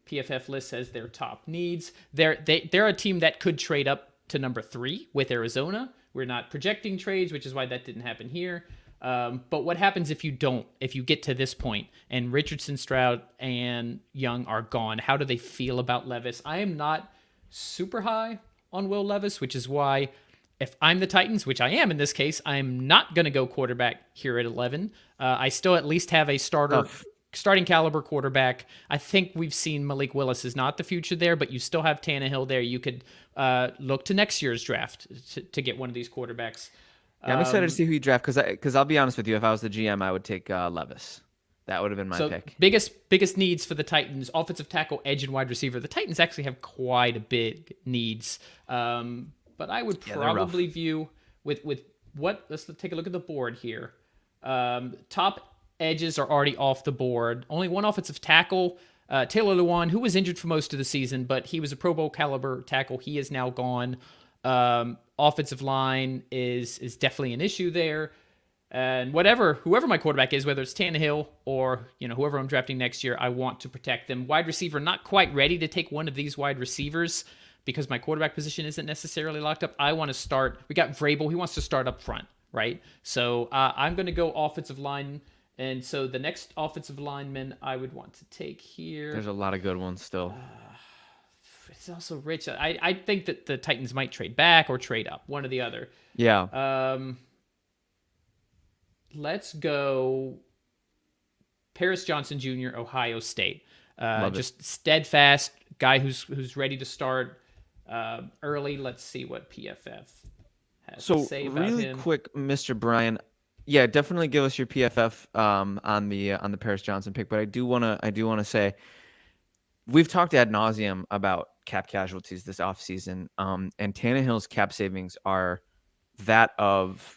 PFF lists as their top needs. They're a team that could trade up to number 3 with Arizona. We're not projecting trades, which is why that didn't happen here. But what happens if you don't? If you get to this point and Richardson, Stroud, and Young are gone, how do they feel about Levis? I am not super high on Will Levis, which is why if I'm the Titans, which I am in this case, I'm not going to go quarterback here at 11. I still at least have a starting caliber quarterback. I think we've seen Malik Willis is not the future there, but you still have Tannehill there. You could look to next year's draft to get one of these quarterbacks. Yeah, I'm excited to see who you draft because I'll be honest with you, if I was the GM, I would take Levis. That would have been my pick. Biggest needs for the Titans: offensive tackle, edge, and wide receiver. The Titans actually have quite a big needs. But I would probably view with what. Let's take a look at the board here. Top edges are already off the board. Only one offensive tackle, Taylor Lewan, who was injured for most of the season, but he was a Pro Bowl caliber tackle. He is now gone. Offensive line is definitely an issue there. And whoever my quarterback is, whether it's Tannehill or whoever I'm drafting next year, I want to protect them. Wide receiver, not quite ready to take one of these wide receivers because my quarterback position isn't necessarily locked up. I want to start. We got Vrabel. He wants to start up front, right? So I'm going to go offensive line. And so the next offensive lineman I would want to take here. There's a lot of good ones still. It's also rich. I think that the Titans might trade back or trade up, one or the other. Yeah. Let's go Paris Johnson Jr., Ohio State. Just steadfast guy who's ready to start early. Let's see what PFF has to say about him. So really quick, Mr. Brian. Yeah, definitely give us your PFF on the Paris Johnson pick. But I do wanna say we've talked ad nauseum about cap casualties this offseason. And Tannehill's cap savings are that of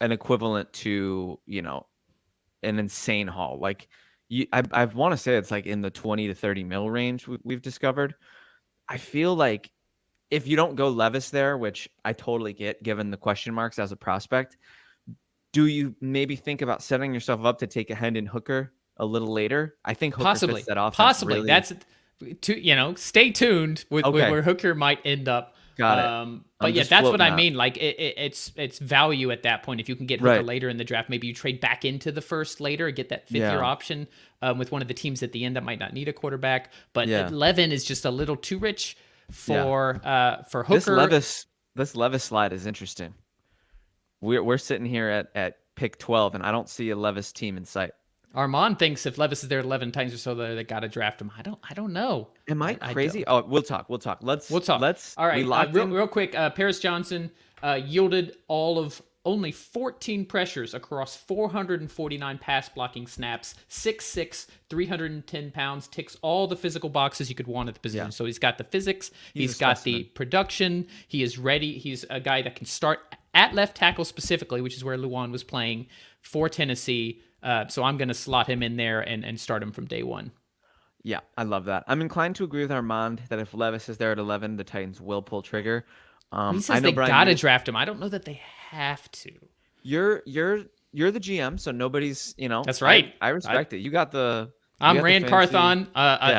an equivalent to, an insane haul. Like I want to say it's like in the 20 to 30 mil range we've discovered. I feel like if you don't go Levis there, which I totally get given the question marks as a prospect, do you maybe think about setting yourself up to take a Hendon Hooker a little later? I think Hooker fits that offense. Possibly. Really. That's stay tuned with where Hooker might end up. Got it. But yeah, that's what I mean. Like it's value at that point. If you can get Hooker later in the draft, maybe you trade back into the first later and get that fifth-year option with one of the teams at the end that might not need a quarterback. But Levin is just a little too rich for Hooker. This Levis slide is interesting. We're sitting here at pick 12, and I don't see a Levis team in sight. Armand thinks if Levis is there 11 times or so, they got to draft him. I don't know. Am I crazy? Oh, we'll talk. Let's talk. All right. Real quick. Paris Johnson yielded only 14 pressures across 449 pass blocking snaps. 6'6", 310 pounds, ticks all the physical boxes you could want at the position. Yeah. So he's got the physics. He's got the production. He is ready. He's a guy that can start at left tackle specifically, which is where Luan was playing for Tennessee. So I'm going to slot him in there and start him from day one. Yeah, I love that. I'm inclined to agree with Armand that if Levis is there at 11, the Titans will pull trigger. He says they got to draft him. I don't know that they have to. You're the GM, so nobody's, That's right. I respect it. You got the... I'm Rand Carthon.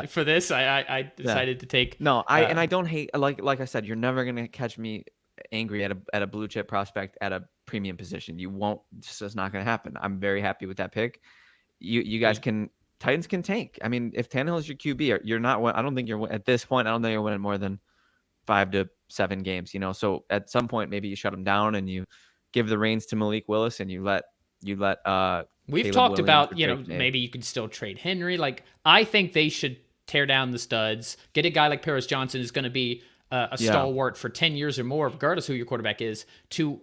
For this, I decided to take... No, I don't hate... Like I said, you're never going to catch me angry at a blue chip prospect at a premium position. You won't. It's just not going to happen. I'm very happy with that pick. You guys can... Titans can tank. I mean, if Tannehill is your QB, you're not... I don't think you're... At this point, I don't think you're winning more than 5 to 7 games, So at some point, maybe you shut them down and you give the reins to Malik Willis and you let We've Caleb talked Williams about, maybe you could still trade Henry. Like, I think they should tear down the studs, get a guy like Paris Johnson who's going to be a stalwart for 10 years or more, regardless who your quarterback is, to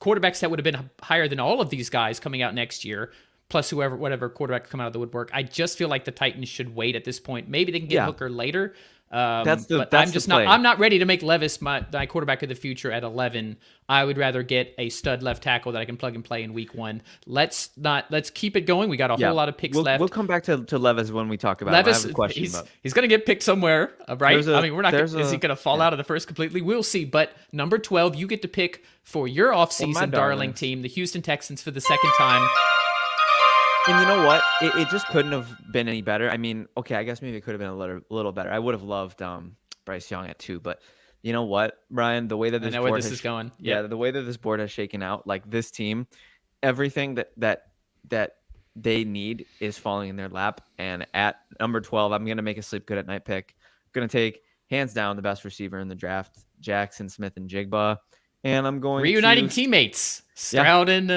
quarterbacks that would have been higher than all of these guys coming out next year, plus whatever quarterback come out of the woodwork. I just feel like the Titans should wait at this point. Maybe they can get Hooker later. I'm not ready to make Levis my quarterback of the future at 11. I would rather get a stud left tackle that I can plug and play in week 1. Let's keep it going. We got a whole lot of picks left. We'll come back to Levis when we talk about Levis. I have a question. He's going to get picked somewhere, right? Is he going to fall out of the first completely? We'll see. But number 12, you get to pick for your offseason darling team, the Houston Texans, for the second time. And you know what? It just couldn't have been any better. I mean, okay, I guess maybe it could have been a little better. I would have loved Bryce Young at 2, but you know what, Brian? The way that this is going, the way that this board has shaken out, like this team, everything that they need is falling in their lap. And at number 12, I'm gonna make a sleep good at night pick. I'm gonna take hands down the best receiver in the draft, Jackson Smith and Jigba. And I'm going reuniting teammates, Stroud and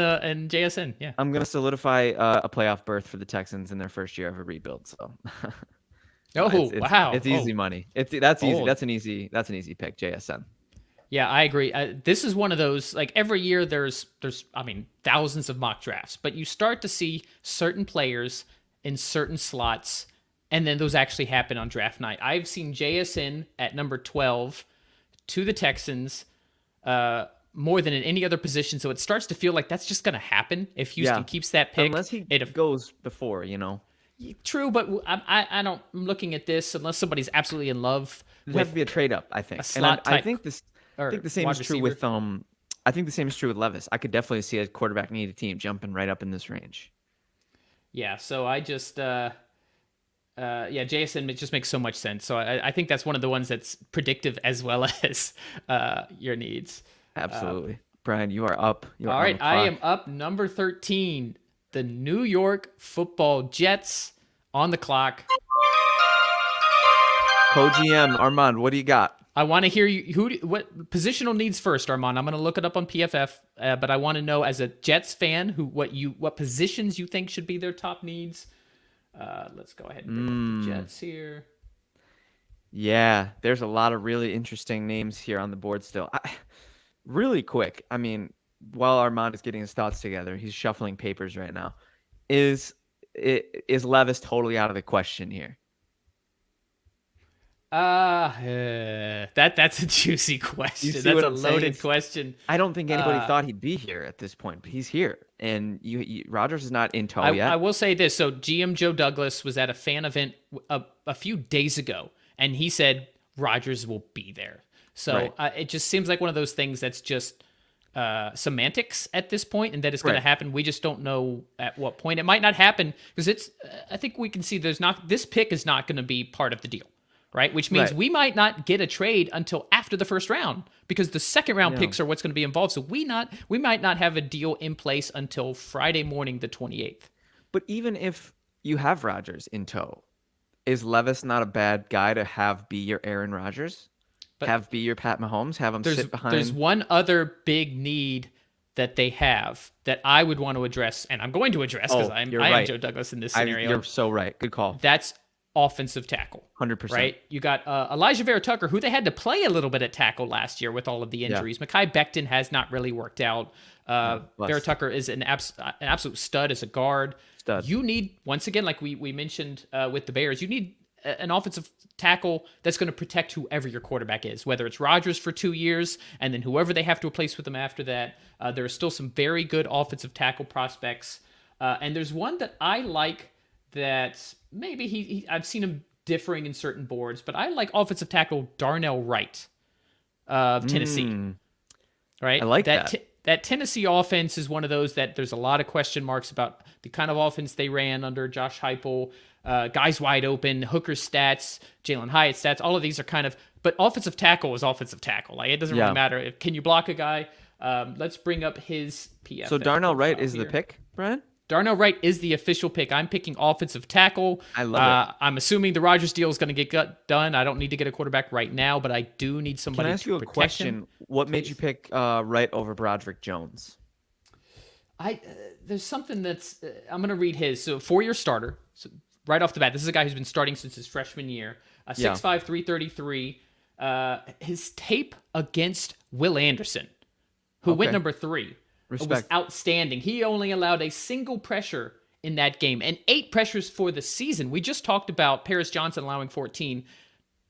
JSN. Yeah, I'm going to solidify a playoff berth for the Texans in their first year of a rebuild. So, wow, it's easy money. That's easy. That's an easy pick. JSN. Yeah, I agree. This is one of those, like, every year there's thousands of mock drafts, but you start to see certain players in certain slots, and then those actually happen on draft night. I've seen JSN at number 12 to the Texans. More than in any other position, so it starts to feel like that's just going to happen if Houston keeps that pick. Unless he goes before, True, but I don't. I'm looking at this unless somebody's absolutely in love. It has to be a trade up, I think. I think the same is true with I think the same is true with Levis. I could definitely see a quarterback needed team jumping right up in this range. Yeah, so I just JSN just makes so much sense. So I think that's one of the ones that's predictive as well as your needs. Absolutely. Brian, you are up. All right, I am up. Number 13, the New York Football Jets on the clock. Co-GM, Armand, what do you got? I want to hear you. What positional needs first, Armand? I'm going to look it up on PFF, but I want to know, as a Jets fan, what positions you think should be their top needs. Let's go ahead and bring up the Jets here. Yeah, there's a lot of really interesting names here on the board still. Really quick, I mean, while Armand is getting his thoughts together, he's shuffling papers right now. Is Levis totally out of the question here? That's a juicy You question. see That's what a I'm saying? loaded question. I don't think anybody Uh, thought he'd be here at this point, but he's here, and Rodgers is not in tow I yet. will say this. So GM Joe Douglas was at a fan event a few days ago, and he said Rodgers will be there. So Right. it just seems like one of those things that's just semantics at this point, and that it's going to Right. happen. We just don't know at what point. It might not happen because it's. I think we can see there's not. This pick is not going to be part of the deal, right? Which means Right. we might not get a trade until after the first round because the second round Yeah. picks are what's going to be involved. So we might not have a deal in place until Friday morning, the 28th. But even if you have Rodgers in tow, is Levis not a bad guy to have be your Aaron Rodgers? But Have be your Pat Mahomes? Have him sit there's behind. one other big need that they have that I would want to address, and I'm going to address because Oh, I am you're right. Joe Douglas in this scenario. You're so right. Good call. That's offensive tackle. 100%. Right? You got Elijah Vera Tucker, who they had to play a little bit at tackle last year with all of the injuries. Mekhi Becton has not really worked out. Vera Tucker is an absolute stud as a guard. Stud. You need, once again, like we mentioned with the Bears, you need an offensive tackle that's going to protect whoever your quarterback is, whether it's Rodgers for 2 years and then whoever they have to replace with him after that. There are still some very good offensive tackle prospects. And there's one that I like that maybe I've seen him differing in certain boards, but I like offensive tackle Darnell Wright of Tennessee. Right? I like that. That Tennessee offense is one of those that there's a lot of question marks about the kind of offense they ran under Josh Heupel. Guys wide open, Hooker stats, Jalen Hyatt stats. All of these are kind of, but offensive tackle is offensive tackle. Like it doesn't really matter. Can you block a guy? Let's bring up his PFF. So Darnell Wright is here. the pick, Brian? Darnell Wright is the official pick. I'm picking offensive tackle. I love it. I'm assuming the Rodgers deal is going to get done. I don't need to get a quarterback right now, but I do need somebody Can I ask you a protect question? him. What made you pick Wright over Broderick Jones? There's something that's I'm going to read his. So 4-year starter. So right off the bat, this is a guy who's been starting since his freshman year. 6'5", 333. His tape against Will Anderson, who went number 3. Was Respect. outstanding. He only allowed a single pressure in that game and 8 pressures for the season. We just talked about Paris Johnson allowing 14.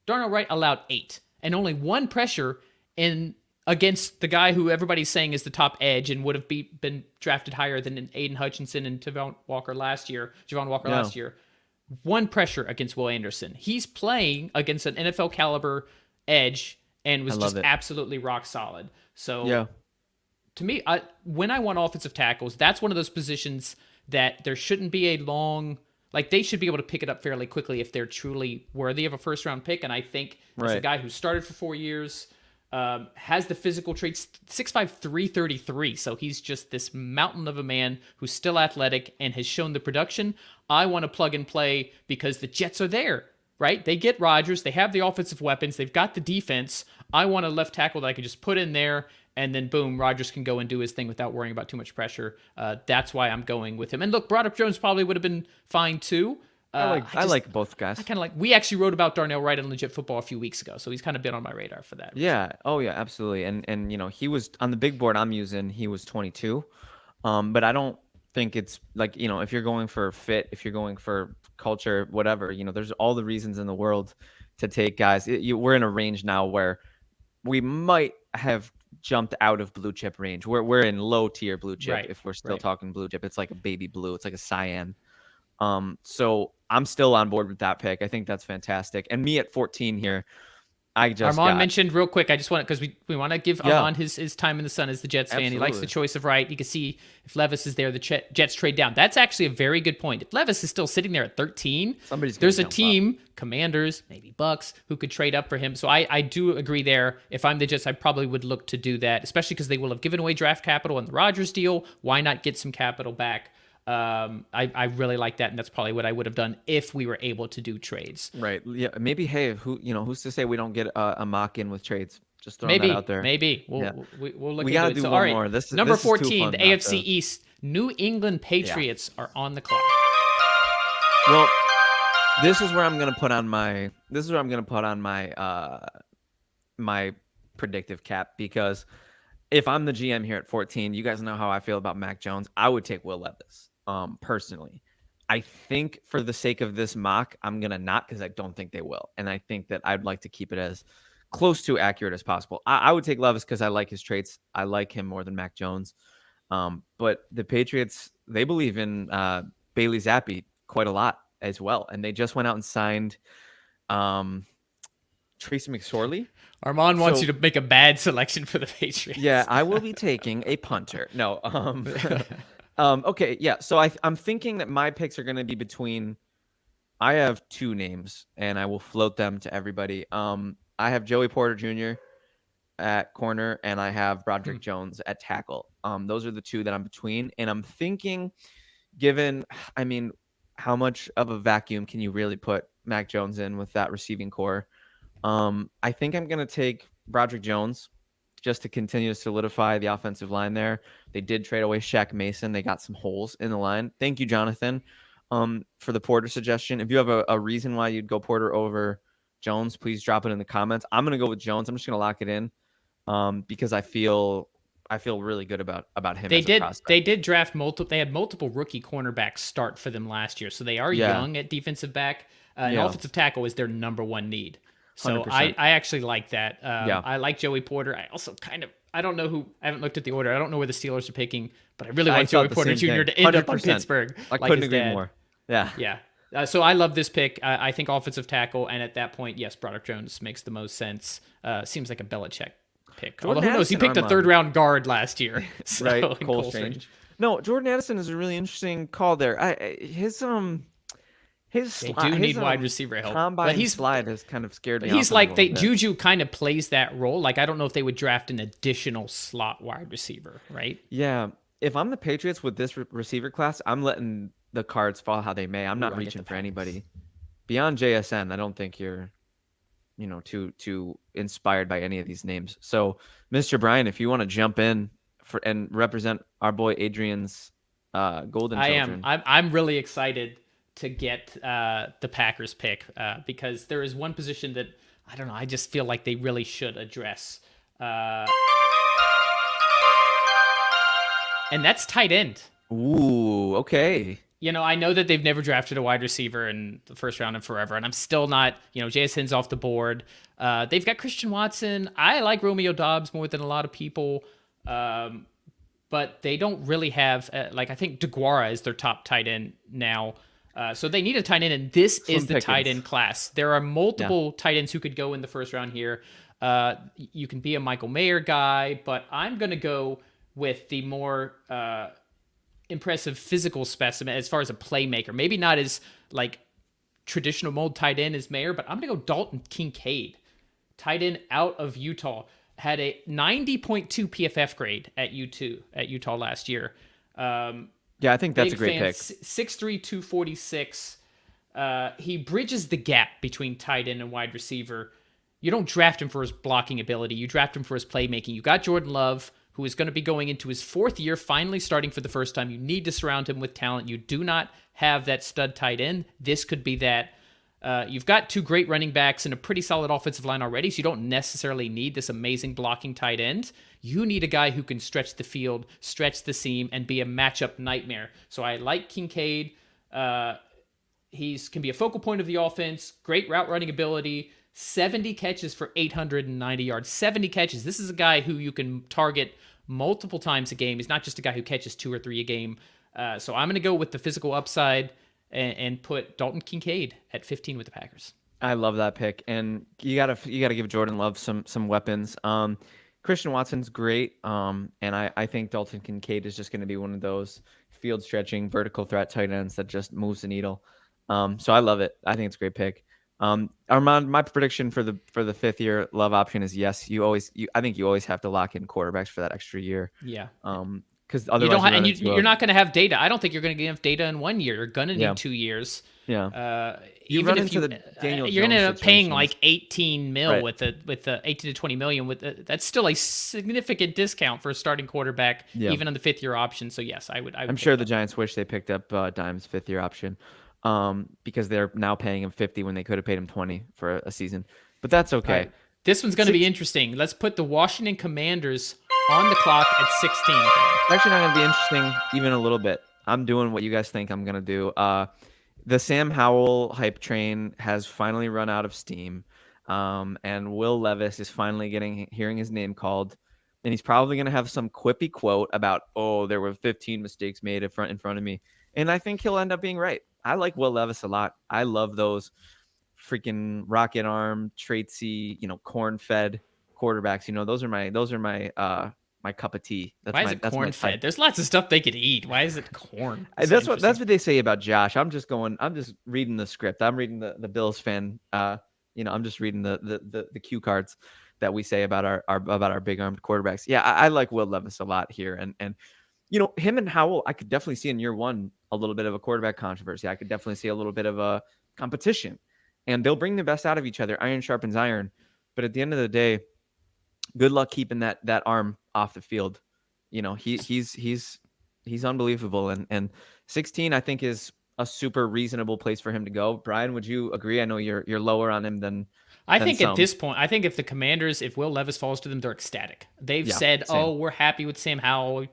Darnell Wright allowed 8 and only 1 pressure in against the guy who everybody's saying is the top edge and would have been drafted higher than Aiden Hutchinson and Javon Walker last year. 1 pressure against Will Anderson. He's playing against an NFL caliber edge and was just absolutely rock solid. So to me, when I want offensive tackles, that's one of those positions that there shouldn't be a long, like they should be able to pick it up fairly quickly if they're truly worthy of a first round pick. And I think as a guy who started for 4 years, has the physical traits, 6'5", 333. So he's just this mountain of a man who's still athletic and has shown the production. I want to plug and play because the Jets are there, right? They get Rodgers. They have the offensive weapons. They've got the defense. I want a left tackle that I can just put in there and then boom, Rodgers can go and do his thing without worrying about too much pressure. That's why I'm going with him. And look, Broderick Jones probably would have been fine too. I like both guys. I kind of like. We actually wrote about Darnell Wright on Legit Football a few weeks ago, so he's kind of been on my radar for that. Yeah. Oh yeah, absolutely. And you know, he was on the big board I'm using. He was 22. But I don't think it's like, you know, if you're going for fit, if you're going for culture, whatever, you know, there's all the reasons in the world to take guys. We're in a range now where we might have jumped out of blue chip range. We're in low tier blue chip. If we're still talking blue chip, it's like a baby blue. It's like a cyan. So I'm still on board with that pick. I think that's fantastic. And me at 14 here, Armand mentioned real quick. I just want because we want to give Armand his time in the sun as the Jets fan. He likes the choice of Wright. You can see if Levis is there, the Jets trade down. That's actually a very good point. If Levis is still sitting there at 13, there's a team, Commanders, maybe Bucks, who could trade up for him. So I do agree there. If I'm the Jets, I probably would look to do that, especially because they will have given away draft capital in the Rodgers deal. Why not get some capital back? I really like that, and that's probably what I would have done if we were able to do trades. Right. Yeah. Maybe. Hey, who's to say we don't get a mock in with trades? Just throwing that out there. Maybe we'll look. We gotta do so, one all right, more. This number this 14, the AFC East. New England Patriots are on the clock. Well, this is where I'm gonna put on my. My predictive cap, because if I'm the GM here at 14, you guys know how I feel about Mac Jones. I would take Will Levis. Personally, I think for the sake of this mock, I'm going to not, because I don't think they will. And I think that I'd like to keep it as close to accurate as possible. I would take Levis because I like his traits. I like him more than Mac Jones. But the Patriots, they believe in Bailey Zappi quite a lot as well. And they just went out and signed Tracy McSorley. Armand wants you to make a bad selection for the Patriots. Yeah, I will be taking a punter. No. Okay, yeah. So I'm thinking that my picks are going to be between. I have two names, and I will float them to everybody. I have Joey Porter Jr. at corner, and I have Broderick Jones at tackle. Those are the two that I'm between, and I'm thinking, how much of a vacuum can you really put Mac Jones in with that receiving core? I think I'm going to take Broderick Jones just to continue to solidify the offensive line there. They did trade away Shaq Mason. They got some holes in the line. Thank you, Jonathan, for the Porter suggestion. If you have a reason why you'd go Porter over Jones, please drop it in the comments. I'm going to go with Jones. I'm just going to lock it in because I feel really good about him. They did draft multiple. They had multiple rookie cornerbacks start for them last year, so they are young at defensive back. And offensive tackle is their number one need. So 100%. I actually like that. I like Joey Porter. I also I don't know I haven't looked at the order. I don't know where the Steelers are picking, but I really want Joey Porter Jr. to end up in Pittsburgh. I couldn't agree more. Yeah. Yeah. So I love this pick. I think offensive tackle, and at that point, yes, Broderick Jones makes the most sense. Seems like a Belichick pick. Although who knows? He picked a third-round guard last year. So, right, Cole Strange. No, Jordan Addison is a really interesting call there. They do need wide receiver help. Combine slide has kind of scared me. He's like Juju kind of plays that role. Like I don't know if they would draft an additional slot wide receiver, right? Yeah. If I'm the Patriots with this receiver class, I'm letting the cards fall how they may. I'm not reaching for anybody beyond JSN. I don't think you're, too inspired by any of these names. So, Mr. Brian, if you want to jump in and represent our boy Adrian's golden children. I'm really excited to get the Packers pick because there is one position that I don't know. I just feel like they really should address, and that's tight end. Ooh, okay. I know that they've never drafted a wide receiver in the first round in forever, and I'm still not. JSN's off the board. They've got Christian Watson. I like Romeo Doubs more than a lot of people, but they don't really have I think DeGuara is their top tight end now. So they need a tight end, and this is the tight end class. There are multiple tight ends who could go in the first round here. You can be a Michael Mayer guy, but I'm going to go with the more impressive physical specimen as far as a playmaker. Maybe not as traditional mold tight end as Mayer, but I'm going to go Dalton Kincaid, tight end out of Utah. Had a 90.2 PFF grade at Utah last year. Yeah, I think that's a great pick. 6'3", 246. He bridges the gap between tight end and wide receiver. You don't draft him for his blocking ability. You draft him for his playmaking. You got Jordan Love, who is going to be going into his fourth year, finally starting for the first time. You need to surround him with talent. You do not have that stud tight end. This could be that. You've got two great running backs and a pretty solid offensive line already, so you don't necessarily need this amazing blocking tight end. You need a guy who can stretch the field, stretch the seam, and be a matchup nightmare. So I like Kincaid. He can be a focal point of the offense, great route running ability, 70 catches for 890 yards. 70 catches. This is a guy who you can target multiple times a game. He's not just a guy who catches 2 or 3 a game. So I'm going to go with the physical upside and put Dalton Kincaid at 15 with the Packers. I love that pick, and you gotta give Jordan Love some weapons. Christian Watson's great, and I think Dalton Kincaid is just going to be one of those field stretching vertical threat tight ends that just moves the needle. So I love it. I think it's a great pick. Armand, my prediction for the fifth year Love option is yes. I think you always have to lock in quarterbacks for that extra year. Yeah. Because otherwise you're not going to have data. I don't think you're going to have data in 1 year. You're going to need 2 years. Yeah. You're going to end up paying like 18 mil right. with the 18 to 20 million that's still a significant discount for a starting quarterback, even on the 5th year option. So yes, I would I'm sure the Giants wish they picked up Dime's 5th year option, because they're now paying him 50 when they could have paid him 20 for a season. But that's okay. Right. This one's going to be interesting. Let's put the Washington Commanders on the clock at 16. Actually, not going to be interesting even a little bit. I'm doing what you guys think I'm gonna do. The Sam Howell hype train has finally run out of steam, and Will Levis is finally hearing his name called, and he's probably gonna have some quippy quote about, "Oh, there were 15 mistakes made in front of me," and I think he'll end up being right. I like Will Levis a lot. I love those freaking rocket arm, traitsy, corn-fed quarterbacks. Those are my cup of tea. Why is it That's my corn type. fed? There's lots of stuff they could eat. Why is it corn? That's what they say about Josh. I'm just reading the script. I'm reading the Bills fan. I'm just reading the cue cards that we say about our big armed quarterbacks. Yeah, I like Will Levis a lot here, and him and Howell, I could definitely see in year one a little bit of a quarterback controversy. I could definitely see a little bit of a competition, and they'll bring the best out of each other. Iron sharpens iron, but at the end of the day, good luck keeping that arm off the field. He's unbelievable, and 16 I think is a super reasonable place for him to go. Brian, would you agree? I know you're lower on him than I think some. at this point, if the Commanders, if Will Levis falls to them, they're ecstatic. They've said, same. "Oh, we're happy with Sam Howell.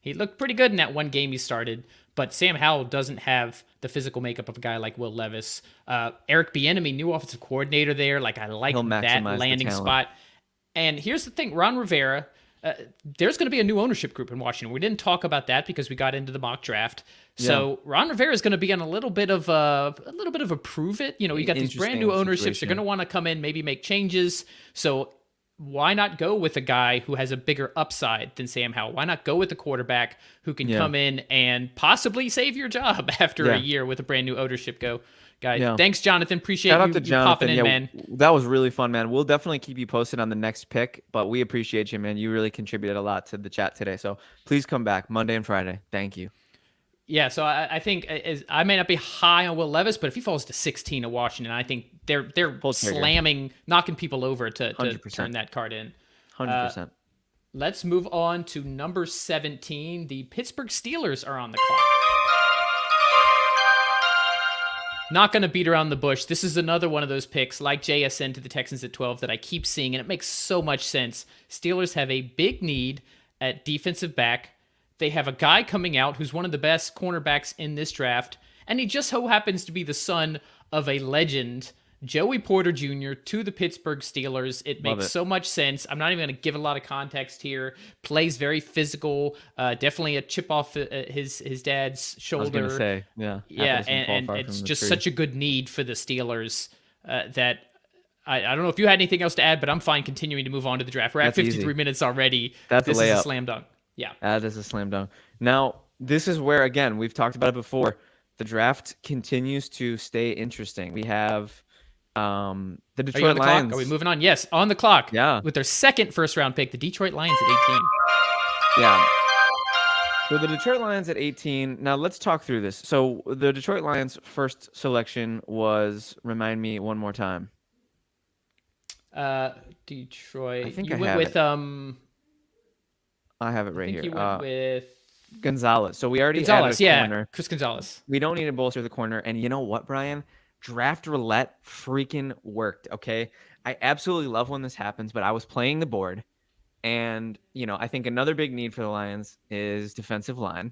He looked pretty good in that one game he started." But Sam Howell doesn't have the physical makeup of a guy like Will Levis. Eric Bieniemy, new offensive coordinator there. Like I like He'll that maximize the landing talent. spot. And here's the thing, Ron Rivera. There's going to be a new ownership group in Washington. We didn't talk about that because we got into the mock draft. So Ron Rivera is going to be on a little bit of a prove it. You got these brand new ownerships. They're going to want to come in, maybe make changes. So why not go with a guy who has a bigger upside than Sam Howell? Why not go with a quarterback who can come in and possibly save your job after a year with a brand new ownership guy? Thanks, Jonathan. Appreciate Shout out you to Jonathan. popping in, man. That was really fun, man. We'll definitely keep you posted on the next pick, but we appreciate you, man. You really contributed a lot to the chat today. So please come back Monday and Friday. Thank you. Yeah, so I think I may not be high on Will Levis, but if he falls to 16 at Washington, I think they're knocking people over to turn that card in. 100%. Let's move on to number 17. The Pittsburgh Steelers are on the clock. Not going to beat around the bush. This is another one of those picks, like JSN to the Texans at 12, that I keep seeing, and it makes so much sense. Steelers have a big need at defensive back. They have a guy coming out who's one of the best cornerbacks in this draft, and he just so happens to be the son of a legend, Joey Porter Jr., to the Pittsburgh Steelers. It makes so much sense. I'm not even going to give a lot of context here. Plays very physical, definitely a chip off his dad's shoulder. I was going to say, yeah, and it's just such a good need for the Steelers that I don't know if you had anything else to add, but I'm fine continuing to move on to the draft. We're at 53 minutes already. This is a slam dunk. Yeah. That is a slam dunk. Now, this is where, again, we've talked about it before. The draft continues to stay interesting. We have the Detroit Lions. Clock? Are we moving on? Yes, on the clock. Yeah. With their second first-round pick, the Detroit Lions at 18. Yeah. So the Detroit Lions at 18. Now, let's talk through this. So the Detroit Lions' first selection was, remind me one more time. Detroit. I think you I went have with it. I have it right here. You went with Gonzalez. So we already Gonzalez, added a corner. Chris Gonzalez. We don't need to bolster the corner. And you know what, Brian? Draft roulette freaking worked, okay? I absolutely love when this happens, but I was playing the board, and, I think another big need for the Lions is defensive line.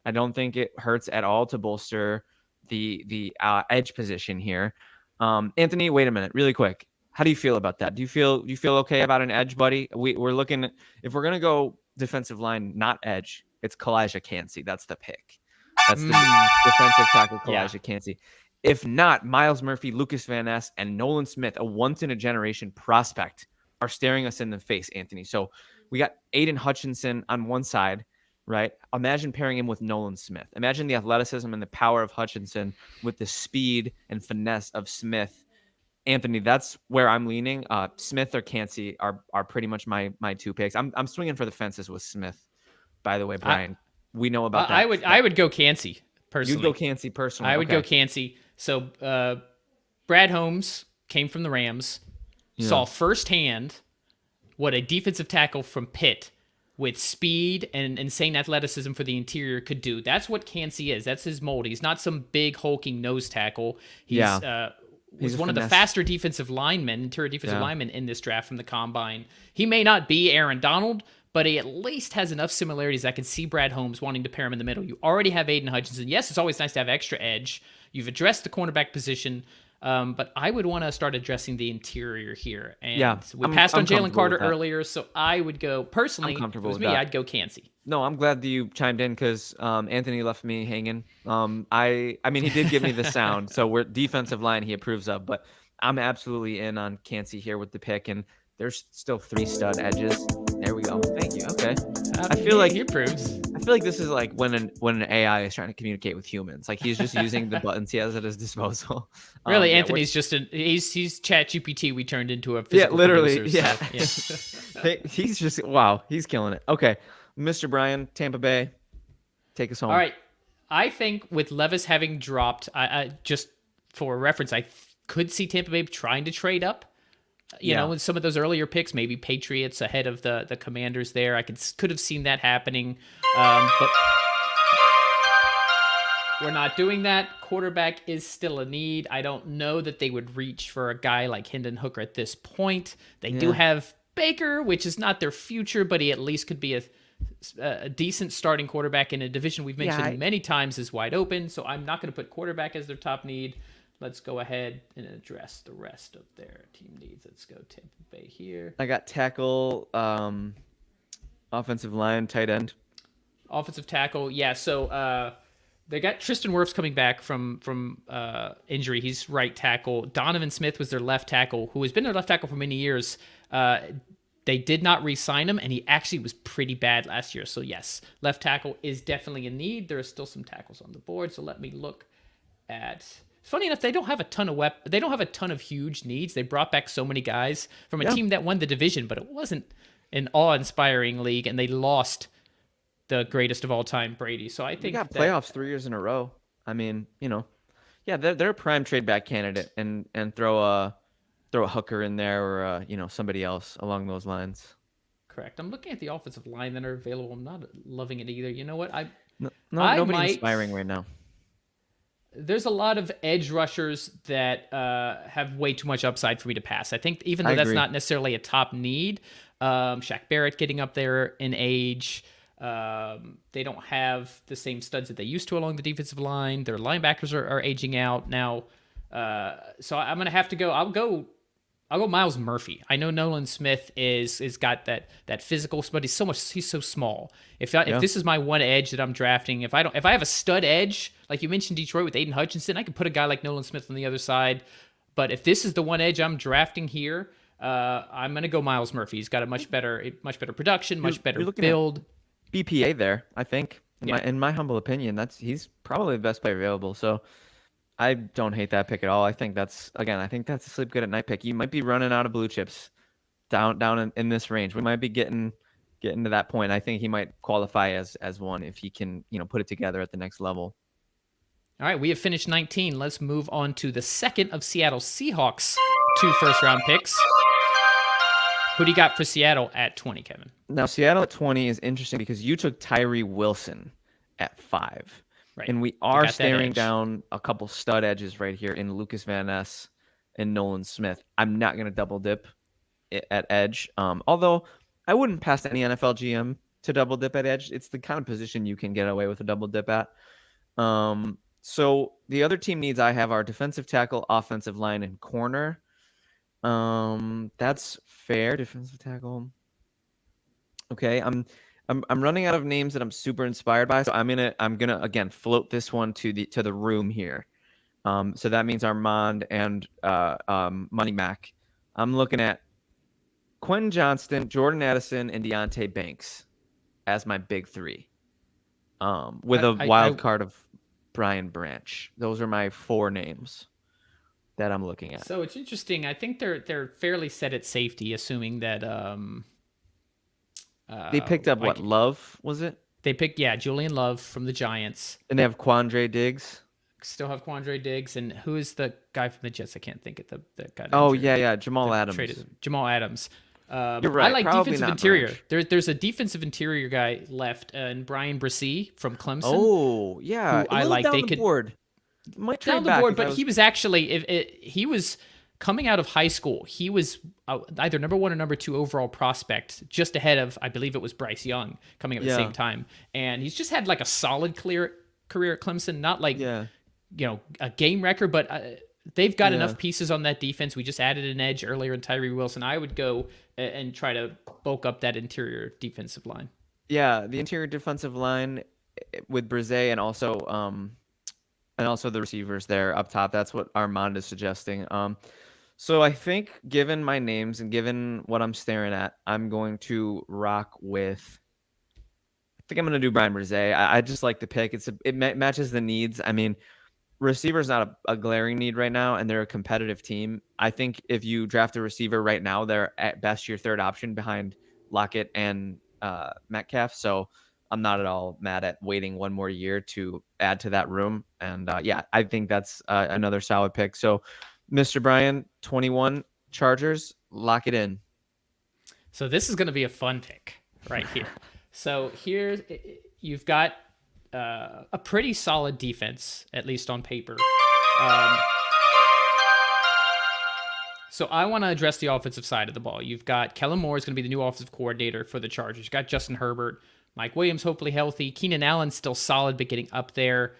I don't think it hurts at all to bolster the edge position here. Anthony, wait a minute, really quick. How do you feel about that? Do you feel okay about an edge, buddy? We're looking at, if we're gonna go defensive line, not edge, it's Kalijah Cansey. That's the pick. That's the defensive tackle, Kalijah Cansey. If not, Miles Murphy, Lucas Van Ness, and Nolan Smith, a once-in-a-generation prospect, are staring us in the face, Anthony. So we got Aiden Hutchinson on one side, right? Imagine pairing him with Nolan Smith. Imagine the athleticism and the power of Hutchinson with the speed and finesse of Smith. Anthony, that's where I'm leaning. Smith or Cansey are pretty much my two picks. I'm swinging for the fences with Smith, by the way, Brian. We know about that. I would go Cansey, personally. You'd go Cansey personally. I would go Cansey. So Brad Holmes came from the Rams, saw firsthand what a defensive tackle from Pitt with speed and insane athleticism for the interior could do. That's what Cansey is. That's his mold. He's not some big hulking nose tackle. He's was a one of the finesse. faster defensive linemen, interior defensive linemen in this draft from the combine. He may not be Aaron Donald, but he at least has enough similarities. I could see Brad Holmes wanting to pair him in the middle. You already have Aiden Hutchinson. Yes, it's always nice to have extra edge. You've addressed the cornerback position, but I would want to start addressing the interior here. And we passed on Jalen Carter earlier, so I would go, personally, if it was me, I'd go Cansey. No, I'm glad that you chimed in because Anthony left me hanging. I mean, he did give me the sound, so we're defensive line he approves of, but I'm absolutely in on Cansey here with the pick, and there's still 3 stud edges. There we go. Thank you. Okay. I feel like he approves. I feel like this is like when an AI is trying to communicate with humans. Like he's just using the buttons he has at his disposal. Really, Anthony's just he's ChatGPT we turned into a physical literally. producer, Yeah. So, He's just wow. He's killing it. Okay, Mr. Bryan, Tampa Bay, take us home. All right. I think with Levis having dropped, I just for reference, I could see Tampa Bay trying to trade up. You know, with some of those earlier picks, maybe Patriots ahead of the Commanders there. I could have seen that happening, but we're not doing that. Quarterback is still a need. I don't know that they would reach for a guy like Hendon Hooker at this point. They do have Baker, which is not their future, but he at least could be a decent starting quarterback in a division we've mentioned many times is wide open. So I'm not going to put quarterback as their top need. Let's go ahead and address the rest of their team needs. Let's go Tampa Bay here. I got tackle, offensive line, tight end. Offensive tackle, yeah. So they got Tristan Wirfs coming back from injury. He's right tackle. Donovan Smith was their left tackle, who has been their left tackle for many years. They did not re-sign him, and he actually was pretty bad last year. So yes, left tackle is definitely a need. There are still some tackles on the board. So let me look at. Funny enough, they don't have a ton of They don't have a ton of huge needs. They brought back so many guys from a team that won the division, but it wasn't an awe-inspiring league, and they lost the greatest of all time, Brady. So I think they got playoffs 3 years in a row. I mean, they're a prime trade back candidate, and throw a Hooker in there or somebody else along those lines. Correct. I'm looking at the offensive line that are available. I'm not loving it either. You know what? Nobody inspiring right now. There's a lot of edge rushers that have way too much upside for me to pass. I think even though that's not necessarily a top need, Shaq Barrett getting up there in age, they don't have the same studs that they used to along the defensive line. Their linebackers are aging out now. So I'm going to have to go. I'll go Miles Murphy. I know Nolan Smith is got that physical, but he's so small. If this is my one edge that I'm drafting, if I have a stud edge, like you mentioned Detroit with Aiden Hutchinson, I could put a guy like Nolan Smith on the other side. But if this is the one edge I'm drafting here, I'm gonna go Miles Murphy. He's got a much better production, much better build. BPA there, I think. In my humble opinion, he's probably the best player available. So I don't hate that pick at all. I think that's a sleep good at night pick. You might be running out of blue chips down in this range. We might be getting to that point. I think he might qualify as one if he can, put it together at the next level. All right, we have finished 19. Let's move on to the second of Seattle Seahawks 2 first-round picks. Who do you got for Seattle at 20, Kevin? Now, Seattle at 20 is interesting because you took Tyree Wilson at 5. Right. And we are staring down a couple stud edges right here in Lucas Van Ness and Nolan Smith. I'm not going to double dip at edge. Although I wouldn't pass any NFL GM to double dip at edge. It's the kind of position you can get away with a double dip at. So the other team needs I have are defensive tackle, offensive line, and corner. That's fair. Defensive tackle. Okay, I'm running out of names that I'm super inspired by, so I'm gonna again float this one to the room here. So that means Armand and Money Mac. I'm looking at Quentin Johnston, Jordan Addison, and Deontay Banks as my big 3. With a wild card of Brian Branch. Those are my 4 names that I'm looking at. So it's interesting. I think they're fairly set at safety, assuming that they picked up what, Love, was it? They picked Julian Love from the Giants. And they have Quandre Diggs. Still have Quandre Diggs, and who is the guy from the Jets? I can't think of the guy. Oh Jamal Adams. Jamal Adams. You're right. I like Probably defensive interior. There's a defensive interior guy left, and Brian Bresee from Clemson. Oh yeah, I like. They could. Board. Might down trade the back board, if but he was actually he was coming out of high school. He was either number 1 or number 2 overall prospect, just ahead of, I believe it was Bryce Young coming up at the same time. And he's just had like a solid career at Clemson, not like a game record, but they've got enough pieces on that defense. We just added an edge earlier in Tyree Wilson. I would go and try to bulk up that interior defensive line. Yeah, the interior defensive line with Brzee and also the receivers there up top. That's what Armand is suggesting. So I think, given my names and given what I'm staring at, I'm going to rock with. I think I'm going to do Brian Brzee. I just like the pick. It matches the needs. I mean, receiver is not a glaring need right now, and they're a competitive team. I think if you draft a receiver right now, they're at best your third option behind Lockett and Metcalf. So I'm not at all mad at waiting one more year to add to that room. And I think that's another solid pick. So Mr. Bryan, 21 Chargers, lock it in. So this is going to be a fun pick right here. So here you've got a pretty solid defense, at least on paper. So I want to address the offensive side of the ball. You've got Kellen Moore is going to be the new offensive coordinator for the Chargers. You've got Justin Herbert, Mike Williams hopefully healthy. Keenan Allen's still solid, but getting up there.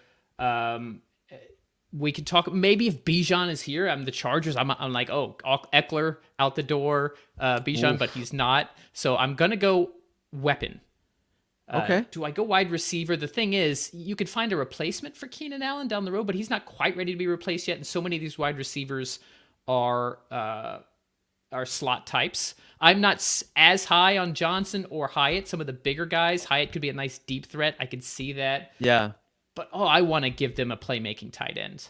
We could talk maybe if Bijan is here. I'm the Chargers. I'm like, oh, Eckler out the door, Bijan, but he's not. So I'm gonna go weapon. Okay. Do I go wide receiver? The thing is, you could find a replacement for Keenan Allen down the road, but he's not quite ready to be replaced yet. And so many of these wide receivers are slot types. I'm not as high on Johnson or Hyatt, some of the bigger guys. Hyatt could be a nice deep threat. I could see that. Yeah. But, I want to give them a playmaking tight end.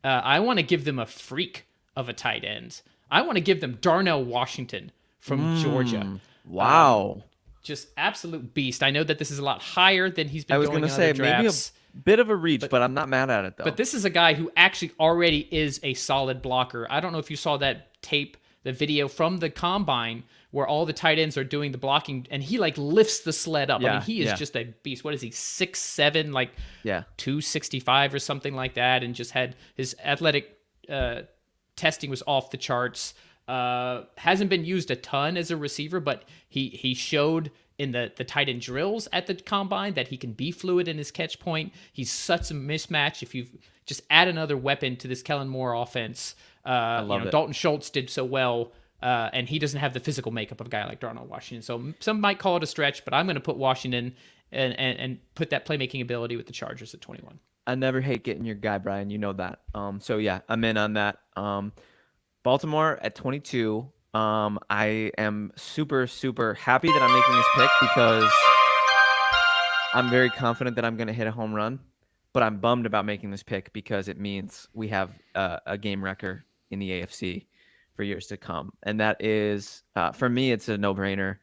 I want to give them a freak of a tight end. I want to give them Darnell Washington from Georgia. Wow. Just absolute beast. I know that this is a lot higher than he's been going in other drafts. I was going to say, maybe a bit of a reach, but I'm not mad at it, though. But this is a guy who actually already is a solid blocker. I don't know if you saw that tape, the video from the combine where all the tight ends are doing the blocking, and he like lifts the sled up. I mean, he is just a beast. What is he, 6'7", like 265 or something like that, and just had his athletic testing was off the charts. Hasn't been used a ton as a receiver, but he showed in the tight end drills at the combine that he can be fluid in his catch point. He's such a mismatch. If you just add another weapon to this Kellen Moore offense, I love it. Dalton Schultz did so well, and he doesn't have the physical makeup of a guy like Darnell Washington. So some might call it a stretch, but I'm going to put Washington and put that playmaking ability with the Chargers at 21. I never hate getting your guy, Brian. You know that. So yeah, I'm in on that. Baltimore at 22. I am super, super happy that I'm making this pick because I'm very confident that I'm going to hit a home run, but I'm bummed about making this pick because it means we have a game wrecker in the AFC for years to come. And that is, for me, it's a no-brainer.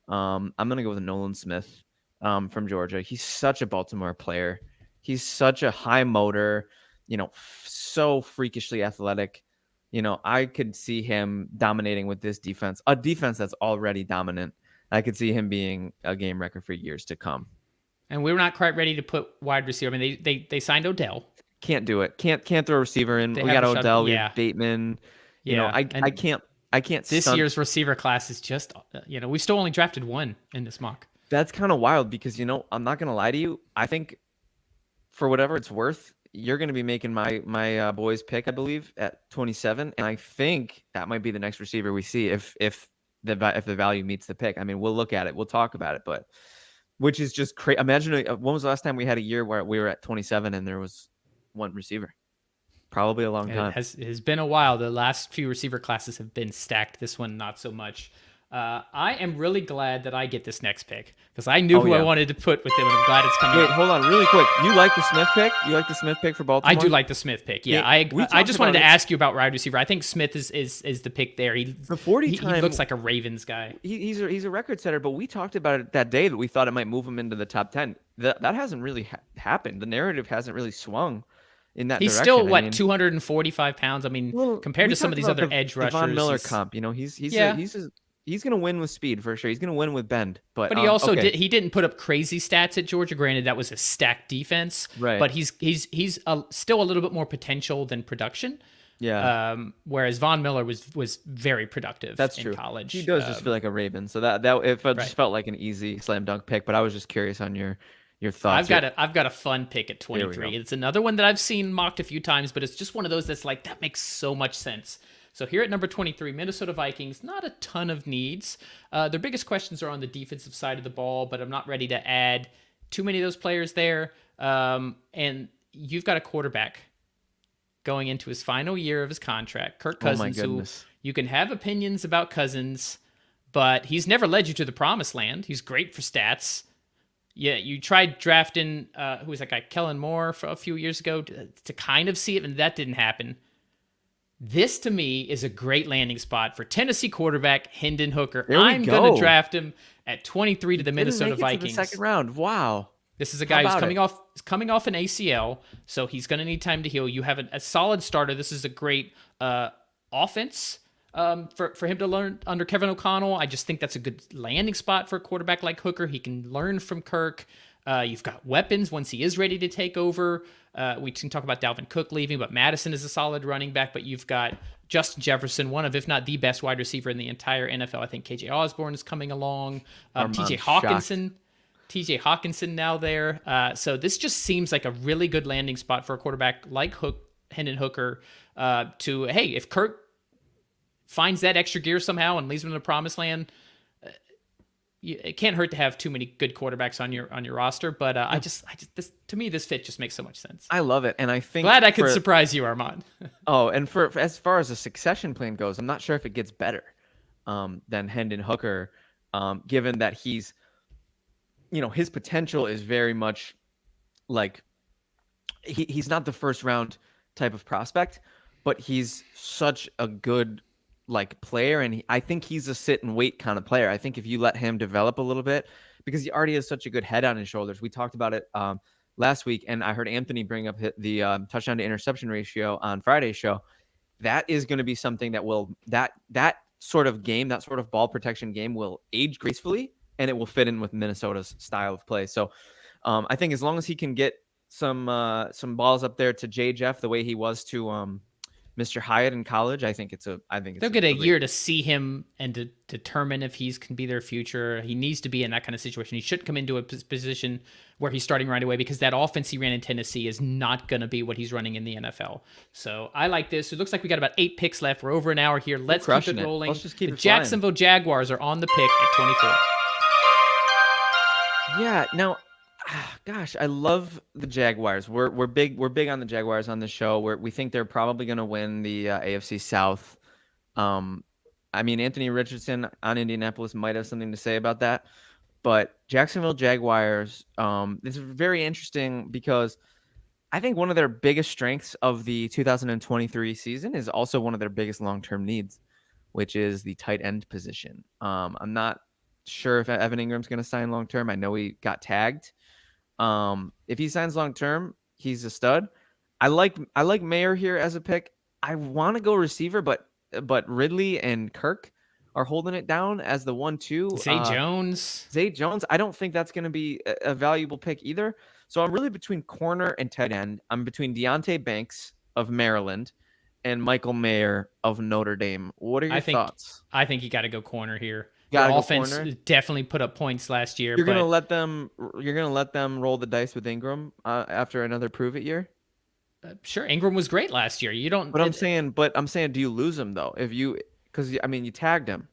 I'm going to go with Nolan Smith from Georgia. He's such a Baltimore player. He's such a high motor, so freakishly athletic. I could see him dominating with this defense, a defense that's already dominant. I could see him being a game wrecker for years to come. And we're not quite ready to put wide receiver. I mean, they signed Odell. Can't do it. Can't throw a receiver in. We got Odell. We have Bateman. I can't. This year's receiver class is just, we still only drafted one in this mock. That's kind of wild because, I'm not going to lie to you. I think for whatever it's worth, you're going to be making my boys pick, I believe, at 27, and I think that might be the next receiver we see if the value meets the pick. I mean, we'll look at it, we'll talk about it, but which is just crazy. Imagine when was the last time we had a year where we were at 27 and there was one receiver? Probably a long time. It has been a while. The last few receiver classes have been stacked. This one, not so much. I am really glad that I get this next pick because I knew who I wanted to put with him, and I'm glad it's coming. Wait, hold on, really quick. You like the Smith pick? You like the Smith pick for Baltimore? I do like the Smith pick. Yeah, I just wanted to ask you about wide receiver. I think Smith is the pick there. He looks like a Ravens guy. He's a record setter, but we talked about it that day that we thought it might move him into the top 10. That hasn't really happened. The narrative hasn't really swung in that direction. He's still 245 pounds. I mean, compared to some of these other edge rushers. Von Miller comp, He's gonna win with speed for sure. He's gonna win with bend. But But he also okay. he didn't put up crazy stats at Georgia. Granted, that was a stacked defense. Right. But he's still a little bit more potential than production. Yeah. Whereas Von Miller was very productive That's in true. college. He does just feel like a Raven. So that it just felt like an easy slam dunk pick. But I was just curious on your thoughts. I've got a fun pick at 23. It's another one that I've seen mocked a few times, but it's just one of those that's like, that makes so much sense. So here at number 23, Minnesota Vikings, not a ton of needs. Their biggest questions are on the defensive side of the ball, but I'm not ready to add too many of those players there. And you've got a quarterback going into his final year of his contract, Kirk Cousins, who you can have opinions about Cousins, but he's never led you to the promised land. He's great for stats. Yeah, you tried drafting, who was that guy, Kellen Moore, for a few years ago to kind of see it, and that didn't happen. This, to me, is a great landing spot for Tennessee quarterback Hendon Hooker. I'm going to draft him at 23 to the Minnesota Vikings. To the second round. Wow. This is a guy who's coming off an ACL, so he's going to need time to heal. You have a solid starter. This is a great offense for him to learn under Kevin O'Connell. I just think that's a good landing spot for a quarterback like Hooker. He can learn from Kirk. You've got weapons once he is ready to take over. We can talk about Dalvin Cook leaving, but Madison is a solid running back. But you've got Justin Jefferson, one of, if not the best wide receiver in the entire NFL. I think KJ Osborne is coming along. TJ Hawkinson now there. So this just seems like a really good landing spot for a quarterback like Hendon Hooker to, hey, if Kirk finds that extra gear somehow and leads him to the promised land, it can't hurt to have too many good quarterbacks on your roster. But this, to me, this fit just makes so much sense. I love it, and I think glad I could surprise you, Armand. And for as far as the succession plan goes, I'm not sure if it gets better than Hendon Hooker, given that he's, his potential is very much like he's not the first round type of prospect, but he's such a good player, and I think he's a sit and wait kind of player. I think if you let him develop a little bit, because he already has such a good head on his shoulders. We talked about it last week, and I heard Anthony bring up the touchdown to interception ratio on Friday's show. That is going to be something that will that sort of game, that sort of ball protection game, will age gracefully, and it will fit in with Minnesota's style of play. So I think as long as he can get some balls up there to J. Jeff the way he was to Mr. Hyatt in college, I think they'll get a year to see him and to determine if he can be their future. He needs to be in that kind of situation. He shouldn't come into a position where he's starting right away, because that offense he ran in Tennessee is not going to be what he's running in the NFL. So I like this. It looks like we got about 8 picks left. We're over an hour here. Let's keep it rolling. Let's just keep the it flying. Jacksonville Jaguars are on the pick at 24. Yeah. Now, gosh, I love the Jaguars. We're big on the Jaguars on the show. We think they're probably going to win the AFC South. I mean, Anthony Richardson on Indianapolis might have something to say about that, but Jacksonville Jaguars, this is very interesting because I think one of their biggest strengths of the 2023 season is also one of their biggest long-term needs, which is the tight end position. I'm not sure if Evan Ingram's going to sign long-term. I know he got tagged. If he signs long-term, he's a stud. I like Mayer here as a pick. I want to go receiver, but Ridley and Kirk are holding it down as the 1-2. Zay Jones. I don't think that's going to be a valuable pick either. So I'm really between corner and tight end. I'm between Deonte Banks of Maryland and Michael Mayer of Notre Dame. What are your thoughts? I think you got to go corner here. The offense definitely put up points last year. You're gonna let them roll the dice with Ingram after another prove it year. Sure, Ingram was great last year. You don't. But I'm saying, do you lose him though? Because you tagged him,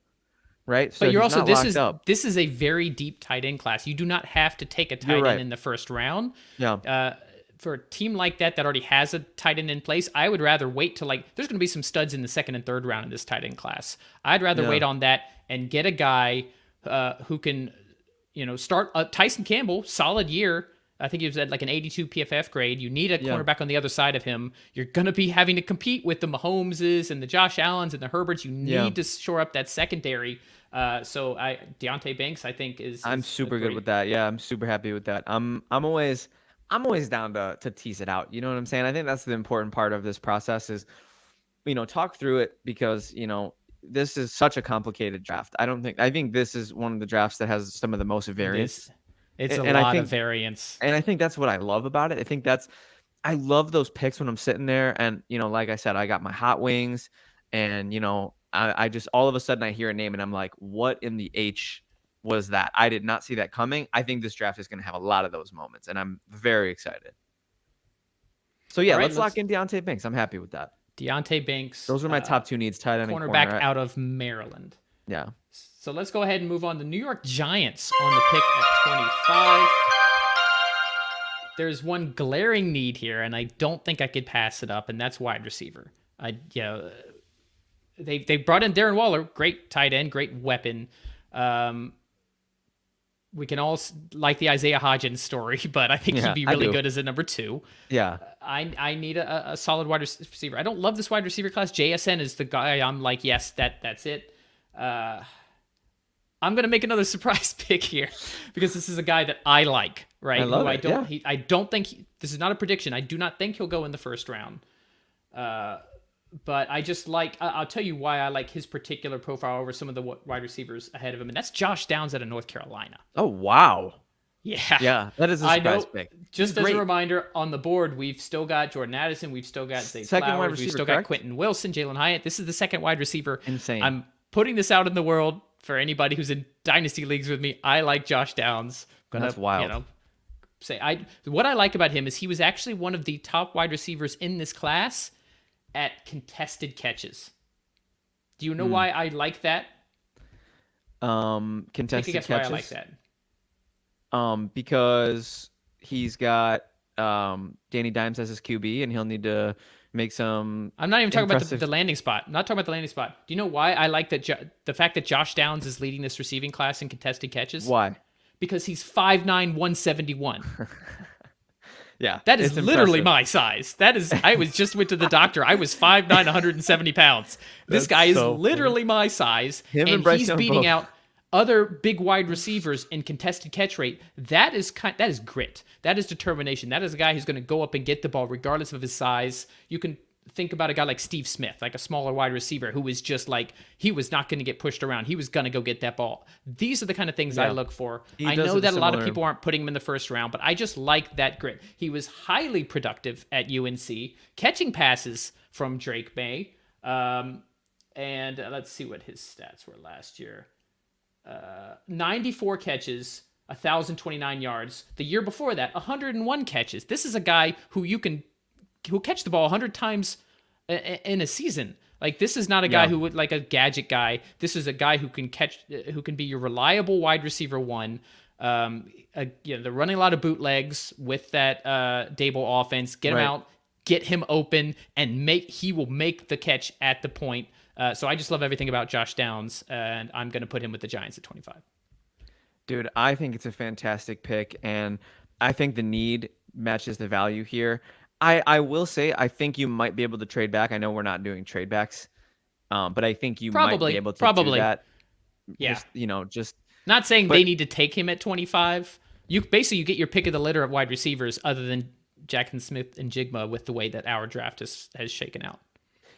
right? So but you're also this is a very deep tight end class. You do not have to take a tight end in the first round. Yeah. For a team like that already has a tight end in place, I would rather wait till there's going to be some studs in the second and third round in this tight end class. I'd rather wait on that and get a guy who can, start. Tyson Campbell, solid year. I think he was at an 82 PFF grade. You need a cornerback on the other side of him. You're going to be having to compete with the Mahomeses and the Josh Allens and the Herberts. You need to shore up that secondary. So Deonte Banks, I think, I'm super good with that. Yeah, I'm super happy with that. I'm always down to tease it out. You know what I'm saying? I think that's the important part of this process is, talk through it, because, this is such a complicated draft. I think this is one of the drafts that has some of the most variance. It's a And I lot think, of variance. and I think that's what I love about it. I love those picks when I'm sitting there and, like I said, I got my hot wings and, I just all of a sudden I hear a name and I'm like, what in the H was that? I did not see that coming. I think this draft is going to have a lot of those moments and I'm very excited. So yeah, let's lock in Deontay Banks. I'm happy with that. Deontay Banks. Those are my top two needs, tight end and cornerback corner. out of Maryland. Yeah. So let's go ahead and move on. The New York Giants on the pick at 25. There's one glaring need here, and I don't think I could pass it up, and that's wide receiver. They brought in Darren Waller, great tight end, great weapon. We can all like the Isaiah Hodgins story, but I think he'd be really good as a number 2. Yeah. I need a solid wide receiver. I don't love this wide receiver class. JSN is the guy I'm like, yes, that's it. I'm going to make another surprise pick here because this is a guy that I like, right? I love it. I don't think this is not a prediction. I do not think he'll go in the first round. But I just like, I'll tell you why I like his particular profile over some of the wide receivers ahead of him. And that's Josh Downs out of North Carolina. Oh, wow. Yeah. Yeah. That is a surprise pick. Just as a reminder, on the board, we've still got Jordan Addison. We've still got Zay Flowers. We've still got Quentin Wilson, Jalen Hyatt. This is the second wide receiver. Insane. I'm putting this out in the world for anybody who's in dynasty leagues with me. I like Josh Downs. That's wild. What I like about him is he was actually one of the top wide receivers in this class at contested catches. Do you know why I like that? Contested catches. Why I like that. Because he's got Danny Dimes as his QB, and he'll need to make some. I'm not even talking about the landing spot. I'm not talking about the landing spot. Do you know why I like that? The fact that Josh Downs is leading this receiving class in contested catches. Why? Because he's 5'9", 171. Yeah, that is literally my size. That is. I just went to the doctor. I was 5'9", 170 pounds. This guy is literally my size, and he's beating out other big wide receivers in contested catch rate. That is grit. That is determination. That is a guy who's going to go up and get the ball regardless of his size. You can think about a guy like Steve Smith, like a smaller wide receiver who was just like, he was not going to get pushed around. He was going to go get that ball. These are the kind of things I look for. I know that a lot of people aren't putting him in the first round, but I just like that grit. He was highly productive at UNC, catching passes from Drake May. And let's see what his stats were last year. 94 catches, 1,029 yards. The year before that, 101 catches. This is a guy who'll catch the ball 100 times in a season. Like, this is not a guy who would like a gadget guy. This is a guy who can be your reliable wide receiver one. They're running a lot of bootlegs with that Dable offense. Get him out, get him open, and he will make the catch at the point. So I just love everything about Josh Downs, and I'm going to put him with the Giants at 25. Dude, I think it's a fantastic pick, and I think the need matches the value here. I will say, I think you might be able to trade back. I know we're not doing trade backs, but I think you might be able to do that. Yeah. Just not saying they need to take him at 25. You get your pick of the litter of wide receivers other than Jackson Smith and Jigma with the way that our draft has shaken out.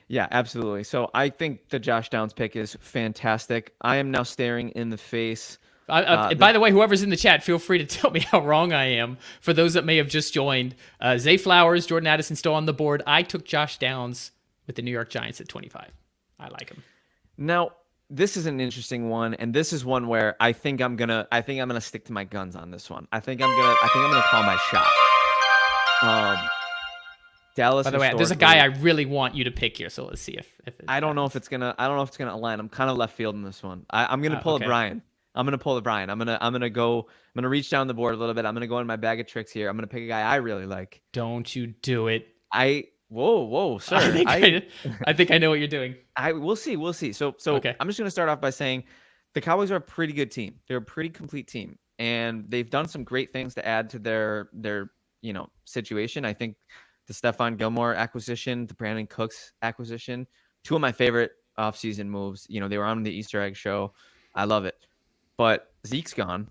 Yeah, absolutely. So I think the Josh Downs pick is fantastic. I am now staring in the face. By the way, whoever's in the chat, feel free to tell me how wrong I am. For those that may have just joined, Zay Flowers, Jordan Addison still on the board. I took Josh Downs with the New York Giants at 25. I like him. Now, this is an interesting one, and this is one where I think I'm gonna stick to my guns on this one. I think I'm gonna call my shot. Dallas. By the way, there's a guy I really want you to pick here, so let's see if I don't know if it's gonna align. I'm kind of left field in this one. I'm gonna pull a Brian. I'm gonna reach down the board a little bit. I'm gonna go in my bag of tricks here. I'm gonna pick a guy I really like. Don't you do it. Whoa, sir. I think I know what you're doing. We'll see. So okay. I'm just gonna start off by saying the Cowboys are a pretty good team. They're a pretty complete team, and they've done some great things to add to their situation. I think the Stephon Gilmore acquisition, the Brandon Cooks acquisition, two of my favorite offseason moves. They were on the Easter egg show. I love it. But Zeke's gone,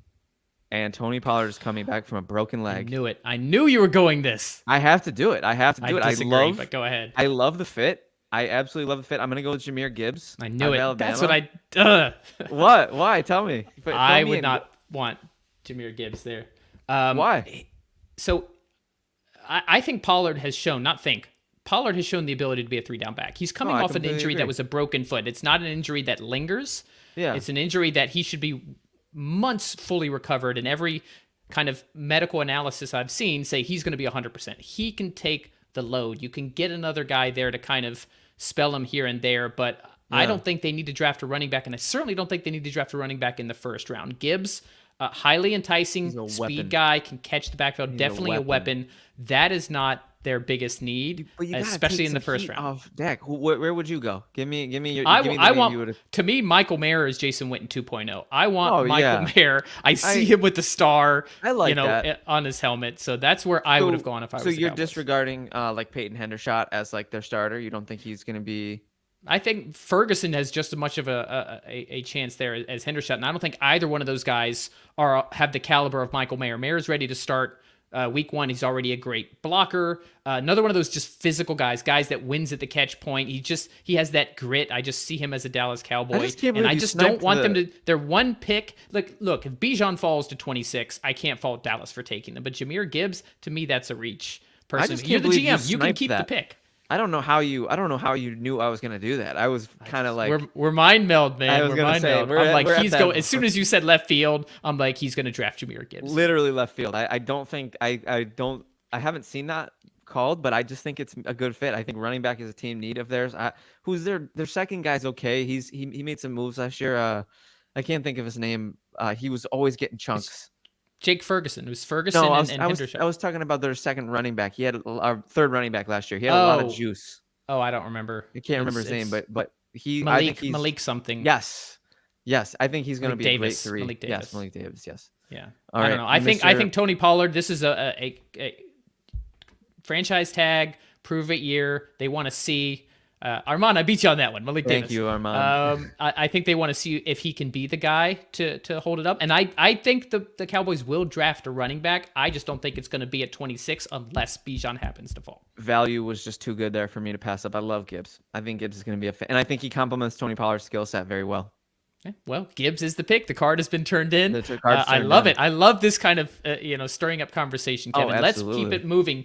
and Tony Pollard is coming back from a broken leg. I knew it. I knew you were going this. I have to do it. I disagree, but go ahead. I love the fit. I absolutely love the fit. I'm gonna go with Jahmyr Gibbs. I knew out of it. Alabama. That's what What? Why? Tell me. I would not want Jahmyr Gibbs there. Why? So I think Pollard has shown, Pollard has shown the ability to be a 3-down back. He's coming I off an completely injury agree. that was a broken foot. It's not an injury that lingers. Yeah. It's an injury that he should be months fully recovered, and every kind of medical analysis I've seen say he's going to be 100%. He can take the load. You can get another guy there to kind of spell him here and there, but I don't think they need to draft a running back, and I certainly don't think they need to draft a running back in the first round. Gibbs, highly enticing speed weapon. guy, can catch the backfield, definitely a weapon. That is not their biggest need, But you gotta especially take in the some first heat round. off Dak. Where would you go? Give me your. give me the I name you want, would've- to me, Michael Mayer is Jason Witten 2.0. I want Oh, Michael yeah. Mayer. I see him with the star, I like that. on his helmet. So that's where I would have gone if I was. So the you're Cowboys. disregarding like Peyton Hendershot as like their starter. You don't think he's gonna be? I think Ferguson has just as much of a chance there as Hendershot, and I don't think either one of those guys have the caliber of Michael Mayer. Mayer's ready to start week 1. He's already a great blocker. Another one of those just physical guys that wins at the catch point. He has that grit. I just see him as a Dallas Cowboy, I just can't and believe I you just don't sniped want them to. They're one pick. Look, if Bijan falls to 26, I can't fault Dallas for taking them. But Jahmyr Gibbs, to me, that's a reach. Personally, just you're can't the believe you GM. You can sniped keep that. the pick. I don't know how you knew I was gonna do that. I was kind of like We're mind meld, man. I was We're gonna mind say, meld. we're I'm at- like, we're at he's that- going. As soon as you said left field, I'm like, he's going to draft Jahmyr Gibbs. literally left field. I don't think I haven't seen that called, but I just think it's a good fit. I think running back is a team need of theirs. Who's their second guy's okay. He made some moves last year. I can't think of his name. He was always getting chunks. Jake Ferguson. It was Ferguson No, and I Hendershot. was talking about their second running back. He had our third running back last year. He had a lot of Oh. juice. Oh, I don't remember. I can't remember his name, but he I think he's, Malik something. Yes, I think he's going to Malik be a great Davis. 3. Malik Yes, Davis. Malik Davis. Yes. Yeah. All I don't right, know. I Mr. think Tony Pollard. This is a franchise tag, prove it year. They want to see. Armand, I beat you on that one. Malik Davis. Thank you, Armand. I think they want to see if he can be the guy to hold it up. And I think the Cowboys will draft a running back. I just don't think it's going to be at 26 unless Bijan happens to fall. Value was just too good there for me to pass up. I love Gibbs. I think Gibbs is going to be a fit, and I think he complements Tony Pollard's skill set very well. Okay, well, Gibbs is the pick. The card has been turned in. The card's I turned love in. it. I love this kind of stirring up conversation, Oh, Kevin. Let's keep absolutely. it moving.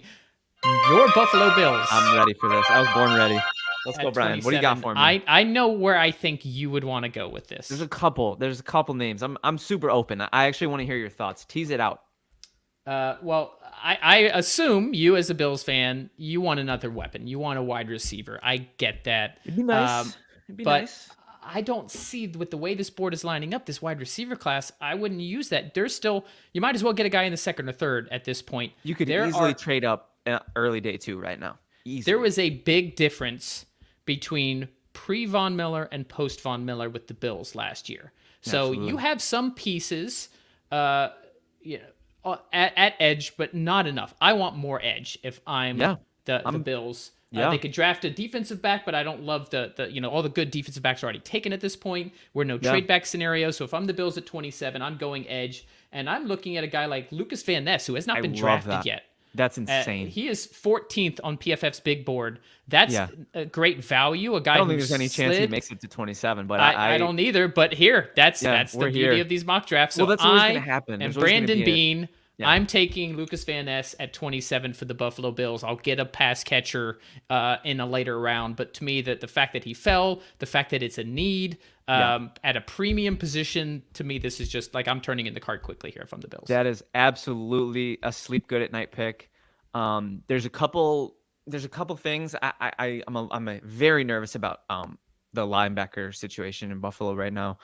Your Buffalo Bills. I'm ready for this. I was born ready. Let's at go, Brian. What do you got 27. for me? I know where I think you would want to go with this. There's a couple names. I'm super open. I actually want to hear your thoughts. Tease it out. Well, I assume you, as a Bills fan, you want another weapon. You want a wide receiver. I get that. It'd be nice. It'd be but nice. I don't see, with the way this board is lining up, this wide receiver class, I wouldn't use that. There's still, you might as well get a guy in the second or third at this point. You could There easily are- trade up early day 2 right now. Easily. There was a big difference between pre-Von Miller and post-Von Miller with the Bills last year. So Absolutely. you have some pieces at edge, but not enough. I want more edge if I'm the Bills. They could draft a defensive back, but I don't love the all the good defensive backs are already taken at this point. We're no trade back scenario. So if I'm the Bills at 27, I'm going edge. And I'm looking at a guy like Lucas Van Ness, who has not been drafted yet. That's insane. He is 14th on PFF's big board. That's a great value. A guy I don't who think there's any chance he makes it to 27, but I don't either. But here, that's the we're beauty here. of these mock drafts. So Well, that's always gonna happen. And There's always gonna Brandon be Bean. I'm taking Lucas Van Ness at 27 for the Buffalo Bills. I'll get a pass catcher in a later round. But to me, the fact that he fell, the fact that it's a need at a premium position, to me, this is just like I'm turning in the card quickly here from the Bills. That is absolutely a sleep good at night pick. There's a couple things I'm very nervous about the linebacker situation in Buffalo right now.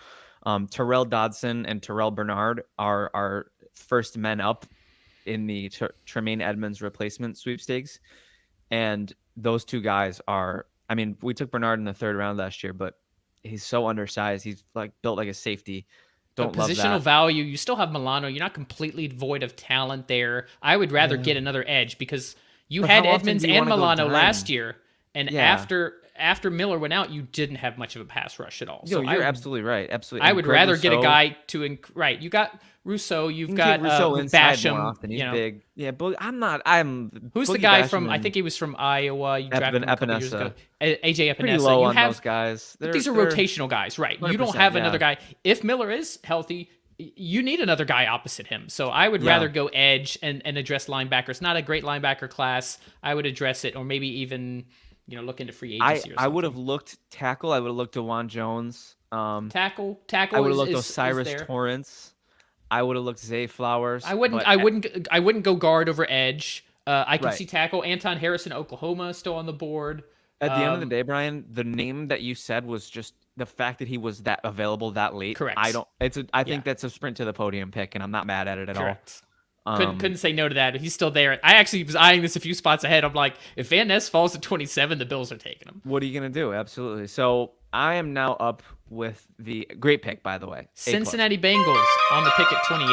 Terrell Dodson and Terrell Bernard are first men up in the Tremaine Edmonds replacement sweepstakes, and those two guys are. I mean, we took Bernard in the 3rd round last year, but he's so undersized. He's like built like a safety. Don't love Positional that. value. You still have Milano. You're not completely void of talent there. I would rather get another edge because you But had how often Edmonds do you and wanna go Milano dime? last year, and after after Miller went out, you didn't have much of a pass rush at all. So So you're absolutely right. Absolutely. I And would Greg rather get a Rousseau, guy to right. You got Rousseau. You've you can got get Rousseau inside more Basham. often. He's You know, big. Yeah, I'm who's the Boogie guy Basham from? I and think he was from Iowa. You drafted him a couple years ago. AJ pretty Epinesa. low You on have those guys. but these are They're rotational guys, right? You don't 100%, have yeah. another guy. If Miller is healthy, you need another guy opposite him. So I would Yeah. rather go edge and address linebacker. It's not a great linebacker class. I would address it, or maybe even look into free agency. I would have looked tackle. I would have looked DeJuan Jones. tackle. I would have looked is Osiris there. Torrance. I would have looked Zay Flowers. I wouldn't. but I wouldn't go guard over edge. I can Right. see tackle. Anton Harrison, Oklahoma, still on the board. At the end of the day, Brian, the name that you said was just the fact that he was that available that late. Correct. I think that's a sprint to the podium pick, and I'm not mad at it at Correct. all. Couldn't say no to that. He's still there. I actually was eyeing this a few spots ahead. I'm like, if Van Ness falls to 27, the Bills are taking him. What are you gonna do? Absolutely. So I am now up with the great pick, by the way. A+. Cincinnati Bengals on the pick at 28.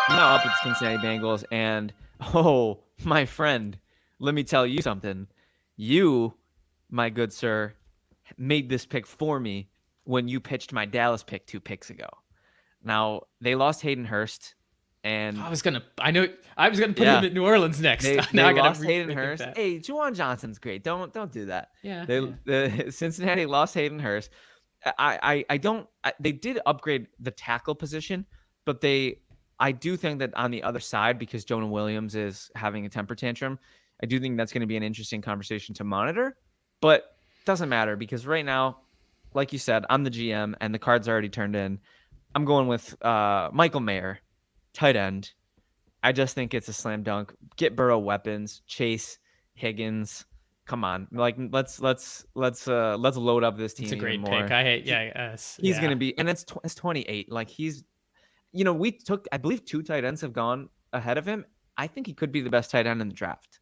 I'm now up with Cincinnati Bengals, and oh, my friend, let me tell you something. You, my good sir, made this pick for me when you pitched my Dallas pick 2 picks ago. Now they lost Hayden Hurst, and I was gonna put him at New Orleans next. They Now I gotta lost Hayden rethink Hurst. that. Hey, Juwan Johnson's great. Don't do that. Yeah. The Cincinnati lost Hayden Hurst. They did upgrade the tackle position, but I do think that on the other side, because Jonah Williams is having a temper tantrum, I do think that's going to be an interesting conversation to monitor. But it doesn't matter, because right now, like you said, I'm the GM and the card's already turned in. I'm going with Michael Mayer, tight end. I just think it's a slam dunk. Get Burrow weapons, Chase, Higgins. Come on, like let's load up this team. It's a great even more. pick. He's gonna be, and it's 28. Like he's, I believe 2 tight ends have gone ahead of him. I think he could be the best tight end in the draft.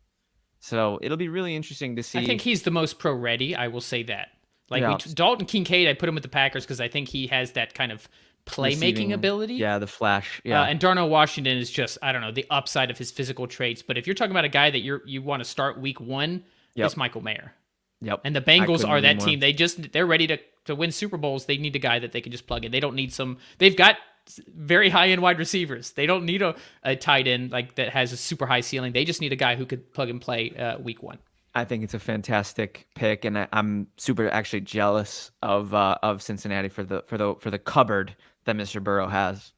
So it'll be really interesting to see. I think he's the most pro ready. I will say that. Like Yeah. Dalton Kincaid, I put him with the Packers because I think he has that kind of playmaking Receiving, ability. Yeah, the flash. Yeah, And Darnell Washington is just, I don't know, the upside of his physical traits. But if you're talking about a guy that you want to start week 1, it's Michael Mayer. Yep. And the Bengals couldn't are agree that more. team. They're ready to win Super Bowls. They need a guy that they can just plug in. They don't need they've got very high end wide receivers. They don't need a tight end like that has a super high ceiling. They just need a guy who could plug and play week 1. I think it's a fantastic pick, and I'm super actually jealous of Cincinnati for the cupboard that Mr. Burrow has.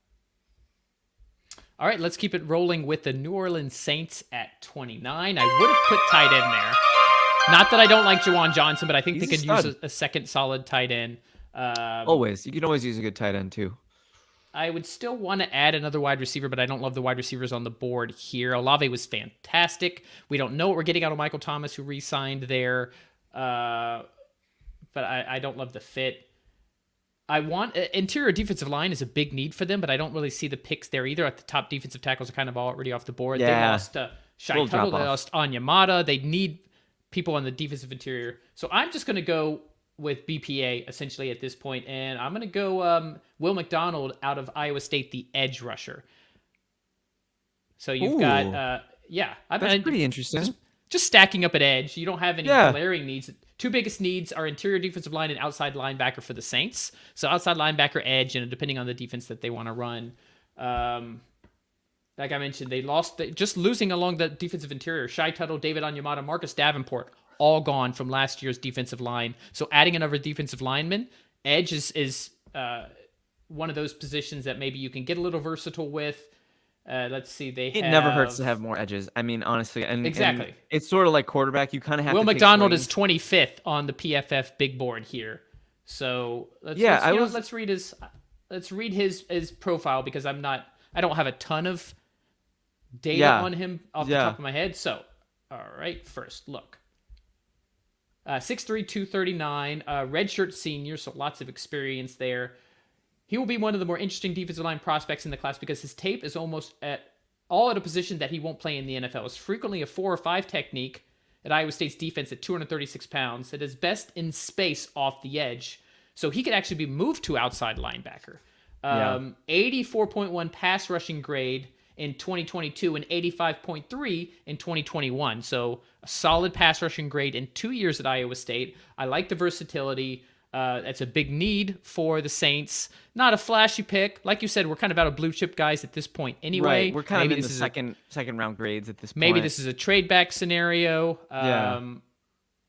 All right, let's keep it rolling with the New Orleans Saints at 29. I would have put tight end there. Not that I don't like Juwan Johnson, but I think He's they a could use stud. a second solid tight end. You can always use a good tight end too. I would still want to add another wide receiver, but I don't love the wide receivers on the board here. Olave was fantastic. We don't know what we're getting out of Michael Thomas, who re-signed there, but I don't love the fit. I want interior defensive line is a big need for them, but I don't really see the picks there either. At the top defensive tackles are kind of already off the board. They Yeah. lost Shai Little Tuttle. They drop-off. lost Onyemata. They need people on the defensive interior. So I'm just going to go with BPA essentially at this point, and I'm going to go Will McDonald out of Iowa State, the edge rusher. So you've got, That's pretty interesting. just stacking up at edge. You don't have any Yeah. glaring needs. 2 biggest needs are interior defensive line and outside linebacker for the Saints. So outside linebacker, edge, and depending on the defense that they want to run. Like I mentioned, just losing along the defensive interior. Shai Tuttle, David Onyemata, Marcus Davenport, all gone from last year's defensive line. So adding another defensive lineman, edge is one of those positions that maybe you can get a little versatile with. Let's see, It never hurts to have more edges. I mean, honestly, and Exactly. it's sort of like quarterback. You kind of have Will to take McDonald swings. is 25th on the PFF big board here. So let's read his profile because I don't have a ton of data on him off the top of my head. So, all right, first look. 6'3", 239, redshirt senior, so lots of experience there. He will be one of the more interesting defensive line prospects in the class because his tape is almost at a position that he won't play in the NFL. It's frequently a 4 or 5 technique at Iowa State's defense at 236 pounds. It is best in space off the edge. So he could actually be moved to outside linebacker. 84.1 pass rushing grade in 2022 and 85.3 in 2021. So a solid pass rushing grade in 2 years at Iowa State. I like the versatility. That's a big need for the Saints. Not a flashy pick. Like you said, we're kind of out of blue chip guys at this point anyway. Right. We're kind Maybe of in this the is second round grades at this point. maybe this is a trade back scenario. Yeah.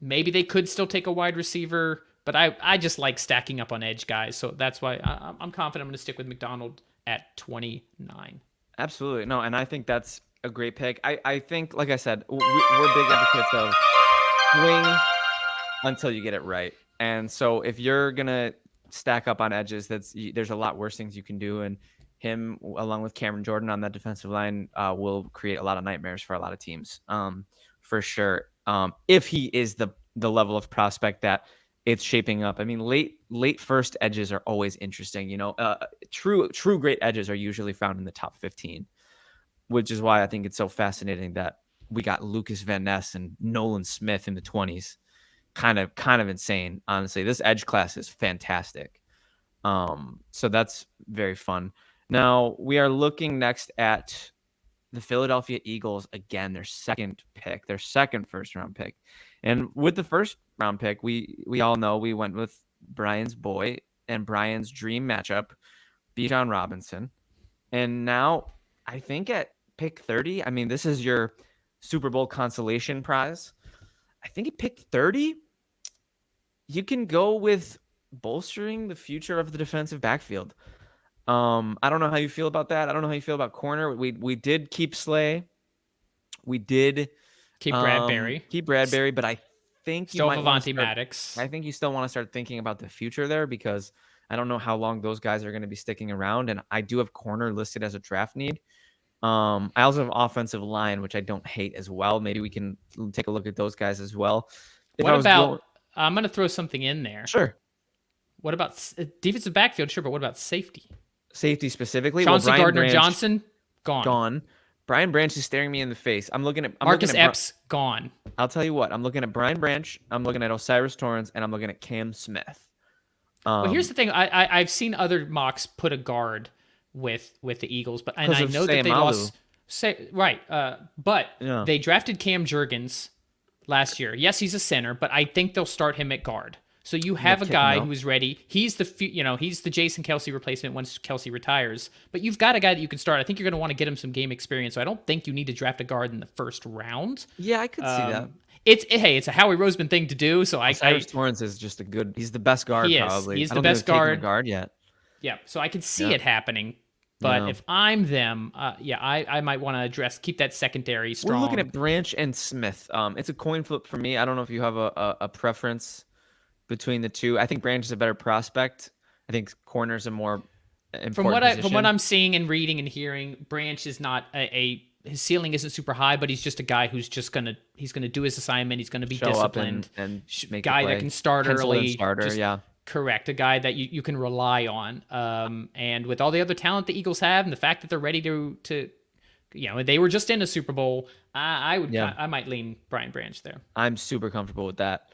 Maybe they could still take a wide receiver, but I just like stacking up on edge guys. So that's why I'm confident I'm going to stick with McDonald at 29. Absolutely. No, and I think that's a great pick. I think, like I said, we're big advocates of swing until you get it right. And so if you're going to stack up on edges, there's a lot worse things you can do. And him, along with Cameron Jordan on that defensive line, will create a lot of nightmares for a lot of teams, for sure. If he is the level of prospect that it's shaping up. I mean, late first edges are always interesting. True great edges are usually found in the top 15, which is why I think it's so fascinating that we got Lucas Van Ness and Nolan Smith in the 20s. Kind of insane, honestly. This edge class is fantastic. So that's very fun. Now we are looking next at the Philadelphia Eagles again, their second first round pick. And with the first round pick, we all know we went with Brian's boy and Brian's dream matchup, Bijan Robinson. And now I think at pick 30, I mean, this is your Super Bowl consolation prize. I think at pick 30, you can go with bolstering the future of the defensive backfield. I don't know how you feel about that. I don't know how you feel about corner. We did keep Slay. We did keep Bradbury, but I think still you might Avante Maddox. I think you still want to start thinking about the future there, because I don't know how long those guys are going to be sticking around. And I do have corner listed as a draft need. I also have offensive line, which I don't hate as well. Maybe we can take a look at those guys as well. I'm going to throw something in there. Sure. What about defensive backfield? Sure, but what about safety? Safety specifically? Chauncey Gardner-Johnson, gone. Brian Branch is staring me in the face. Marcus Epps, gone. I'll tell you what. I'm looking at Brian Branch. I'm looking at Osiris Torrance, and I'm looking at Cam Smith. Well, here's the thing. I've seen other mocks put a guard with the Eagles, but I know that they lost. But they drafted Cam Jurgens last year. Yes, he's a center, but I think they'll start him at guard. So you have a guy who's ready. He's the Jason Kelsey replacement once Kelsey retires. But you've got a guy that you can start. I think you're going to want to get him some game experience. So I don't think you need to draft a guard in the first round. Yeah, I could see that. It's a Howie Roseman thing to do. So Cyrus Torrance is just he's the best guard probably. He's the best guard yet. Yeah, so I can see it happening. But if I'm them, I might want to keep that secondary strong. We're looking at Branch and Smith. It's a coin flip for me. I don't know if you have a preference between the two. I think Branch is a better prospect. I think corner's a more important position. From what I'm seeing and reading and hearing, Branch is not his ceiling isn't super high, but he's just a guy who's just gonna do his assignment. He's gonna be disciplined and make guy that can start early. Starter, correct, a guy that you can rely on. And with all the other talent the Eagles have, and the fact that they're ready to they were just in a Super Bowl, I might lean Brian Branch there. I'm super comfortable with that.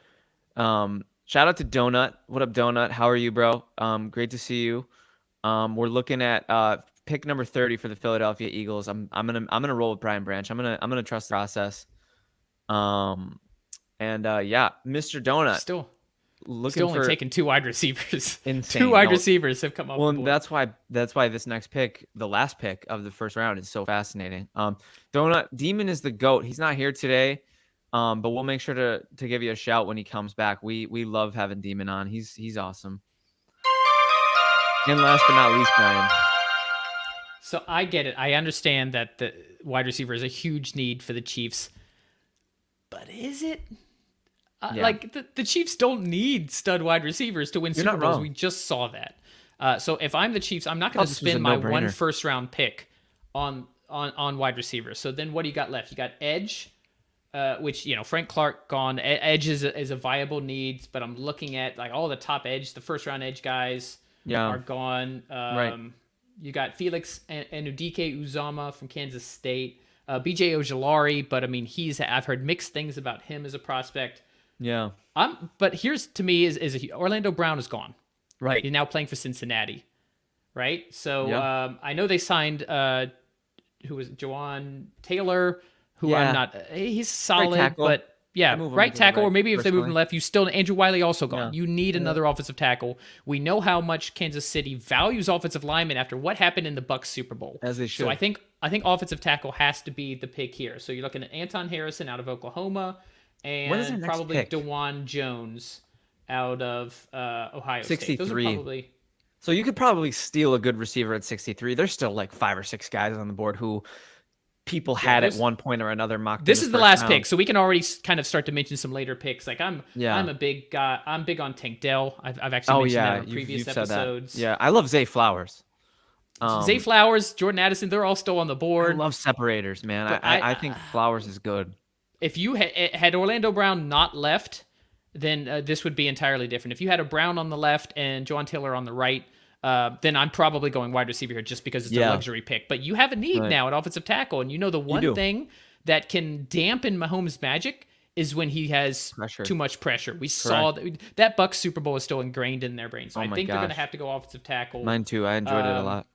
Shout out to Donut. What up, Donut? How are you, bro? Great to see you. We're looking at pick number 30 for the Philadelphia Eagles. I'm gonna roll with Brian Branch. I'm gonna trust the process. Mr. Donut still only taking two wide receivers. Insane. Two wide receivers have come up. Well, and that's why this next pick, the last pick of the first round, is so fascinating. Donut Demon is the GOAT. He's not here today. But we'll make sure to give you a shout when he comes back. We love having Demon on. He's awesome. And last but not least, Brian. So I get it. I understand that the wide receiver is a huge need for the Chiefs. But is it? Like the Chiefs don't need stud wide receivers to win Super Bowls. We just saw that. So if I'm the Chiefs, I'm not going to spend my one first round pick on wide receivers. So then what do you got left? You got edge. Which, Frank Clark gone. Edge is a viable need, but I'm looking at like all the top edge, the first round edge guys are gone. Right. You got Felix and Udike Uzama from Kansas State, BJ Ojolari, but I mean I've heard mixed things about him as a prospect. Yeah. But here's to me is Orlando Brown is gone. Right. He's now playing for Cincinnati. Right. So I know they signed who was it? Jawan Taylor, who Yeah. I'm not. He's solid, tackle. but yeah, move him right to the tackle, or right, maybe if they move him personally. left, you still Andrew Wiley also gone. Yeah. You need another offensive tackle. We know how much Kansas City values offensive linemen after what happened in the Bucs Super Bowl. As they So should. I think offensive tackle has to be the pick here. So you're looking at Anton Harrison out of Oklahoma, What is their and next probably pick? DeJuan Jones out of Ohio State. Those are 63. probably. So you could probably steal a good receiver at 63. There's still like 5 or 6 guys on the board who people had at there's- one point or another mocked. This in is the first last round. pick, so we can already kind of start to mention some later picks. Like I'm Yeah. a big guy. I'm big on Tank Dell. I've actually mentioned that in previous you've said that. episodes. Yeah, I love Zay Flowers. Zay Flowers, Jordan Addison, they're all still on the I board. love separators, man. But I think Flowers is good. If you had Orlando Brown not left, then this would be entirely different. If you had a Brown on the left and Jawan Taylor on the right, then I'm probably going wide receiver here just because it's a luxury pick. But you have a need now at offensive tackle, and you know the one thing that can dampen Mahomes' magic is when he has too much pressure. We saw that Bucs Super Bowl is still ingrained in their brain. So I think they're going to have to go offensive tackle. Mine too. I enjoyed it a lot.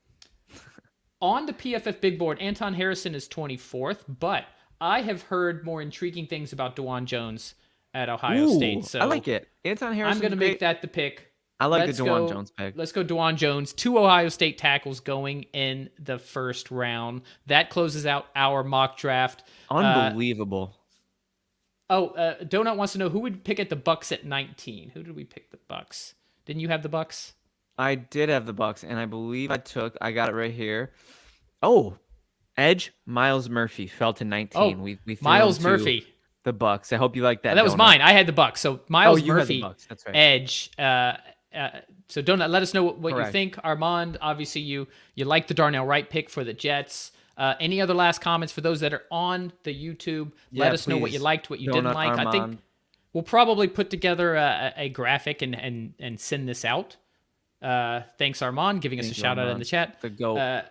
On the PFF big board, Anton Harrison is 24th, but I have heard more intriguing things about DeJuan Jones at Ohio State. So I like it. Anton Harrison. I'm going to make that the pick. I like the DeJuan Jones pick. Let's go DeJuan Jones. 2 Ohio State tackles going in the first round. That closes out our mock draft. Unbelievable. Donut wants to know who would pick at the Bucks at 19. Who did we pick the Bucks? Didn't you have the Bucks? I did have the Bucks, and I believe I got it right here. Oh, Edge Miles Murphy fell to 19. Oh, we threw Miles him to Murphy. The Bucks. I hope you like that. That was Donut. mine. I had the Bucks. So Miles you had Murphy, the Bucks. That's right. Edge. So Donut, let us know what you Correct. think. Armand, obviously you like the Darnell Wright pick for the Jets. Any other last comments for those that are on the YouTube? Let us know what you please. liked, what you Donut didn't like. I think Armand. we'll probably put together a graphic and send this out. Thanks, Armand, giving us a shout out in the chat. The GOAT.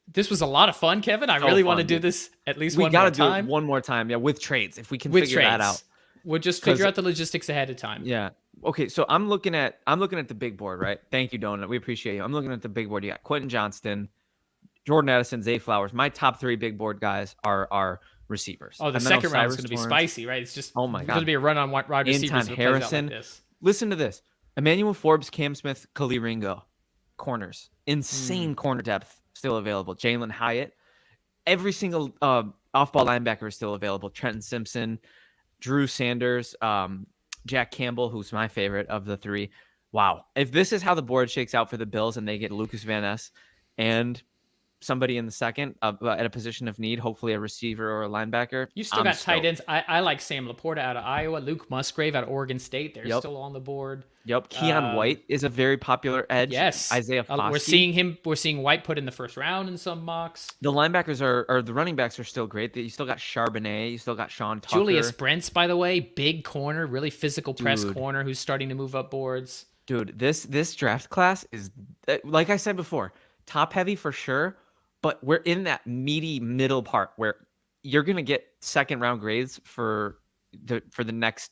This was a lot of fun, Kevin. I really want to do this at least one more gotta time. do it one more time. Yeah, with trades. If we can With figure that trades. out. We'll just figure out the logistics ahead of time. Yeah. Okay, so I'm looking at the big board, right? Thank you, Donut. We appreciate you. I'm looking at the big board. You got Quentin Johnston, Jordan Addison, Zay Flowers. My top 3 big board guys are receivers. Oh, the And then second round is Osiris going to be Torrance. spicy, right? It's just Oh my going to God. be a run on wide receivers. Anton if it plays out like Harrison. this. Listen to this. Emmanuel Forbes, Cam Smith, Khalil Ringo. Corners. Insane corner depth still available. Jalen Hyatt. Every single off-ball linebacker is still available. Trenton Simpson, Drew Sanders, Jack Campbell, who's my favorite of the 3. Wow. If this is how the board shakes out for the Bills and they get Lucas Van Ness and somebody in the second at a position of need, hopefully a receiver or a linebacker. You still I'm got stoked. tight ends. I like Sam Laporta out of Iowa, Luke Musgrave out of Oregon State. They're Yep. still on the board. Yep. Keon White is a very popular edge. Yes. Isaiah Foskey. We're seeing White put in the first round in some mocks. The linebackers or the running backs are still great. You still got Charbonnet. You still got Sean Tucker. Julius Brents, by the way, big corner, really physical press Dude. corner who's starting to move up boards. Dude, this draft class is, like I said before, top heavy for sure, but we're in that meaty middle part where you're gonna get second round grades for the next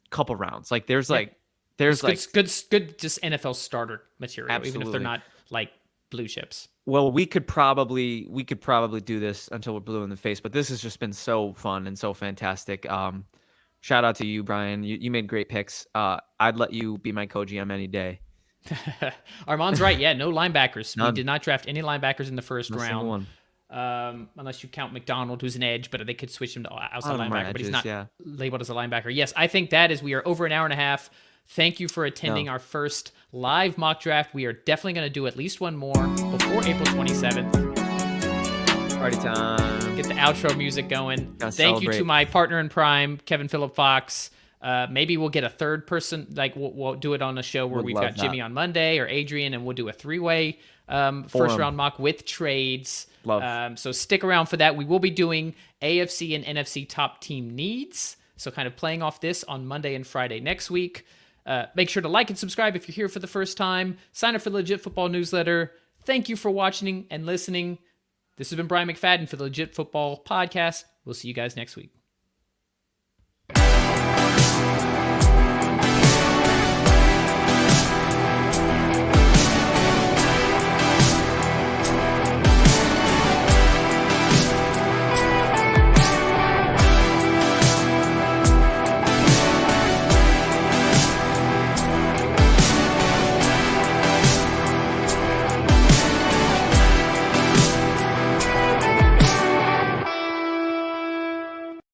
couple rounds. Like there's good just NFL starter material, even if Absolutely. they're not like blue chips. Well, we could probably do this until we're blue in the face, but this has just been so fun and so fantastic. Shout out to you, Brian. You made great picks. I'd let you be my co-GM any day. Armand's right. Yeah, no linebackers. We None. did not draft any linebackers in the first Not a single round. one. Unless you count McDonald, who's an edge, but they could switch him to outside All of them are linebacker, but he's edges, not yeah. labeled as a linebacker. Yes, I think we are over an hour and a half. Thank you for attending our first live mock draft. We are definitely going to do at least one more before April 27th. Party time. Get the outro music going. Gotta Thank you to celebrate. my partner in crime, Kevin Phillip Fox. Maybe we'll get a third person. Like we'll do it on a show where Would we've love got Jimmy that. on Monday or Adrian, and we'll do a 3-way first Forum. round mock with trades. Love. So stick around for that. We will be doing AFC and NFC top team needs. So kind of playing off this on Monday and Friday next week. Make sure to like and subscribe if you're here for the first time. Sign up for the Legit Football newsletter. Thank you for watching and listening. This has been Brian McFadden for the Legit Football Podcast. We'll see you guys next week.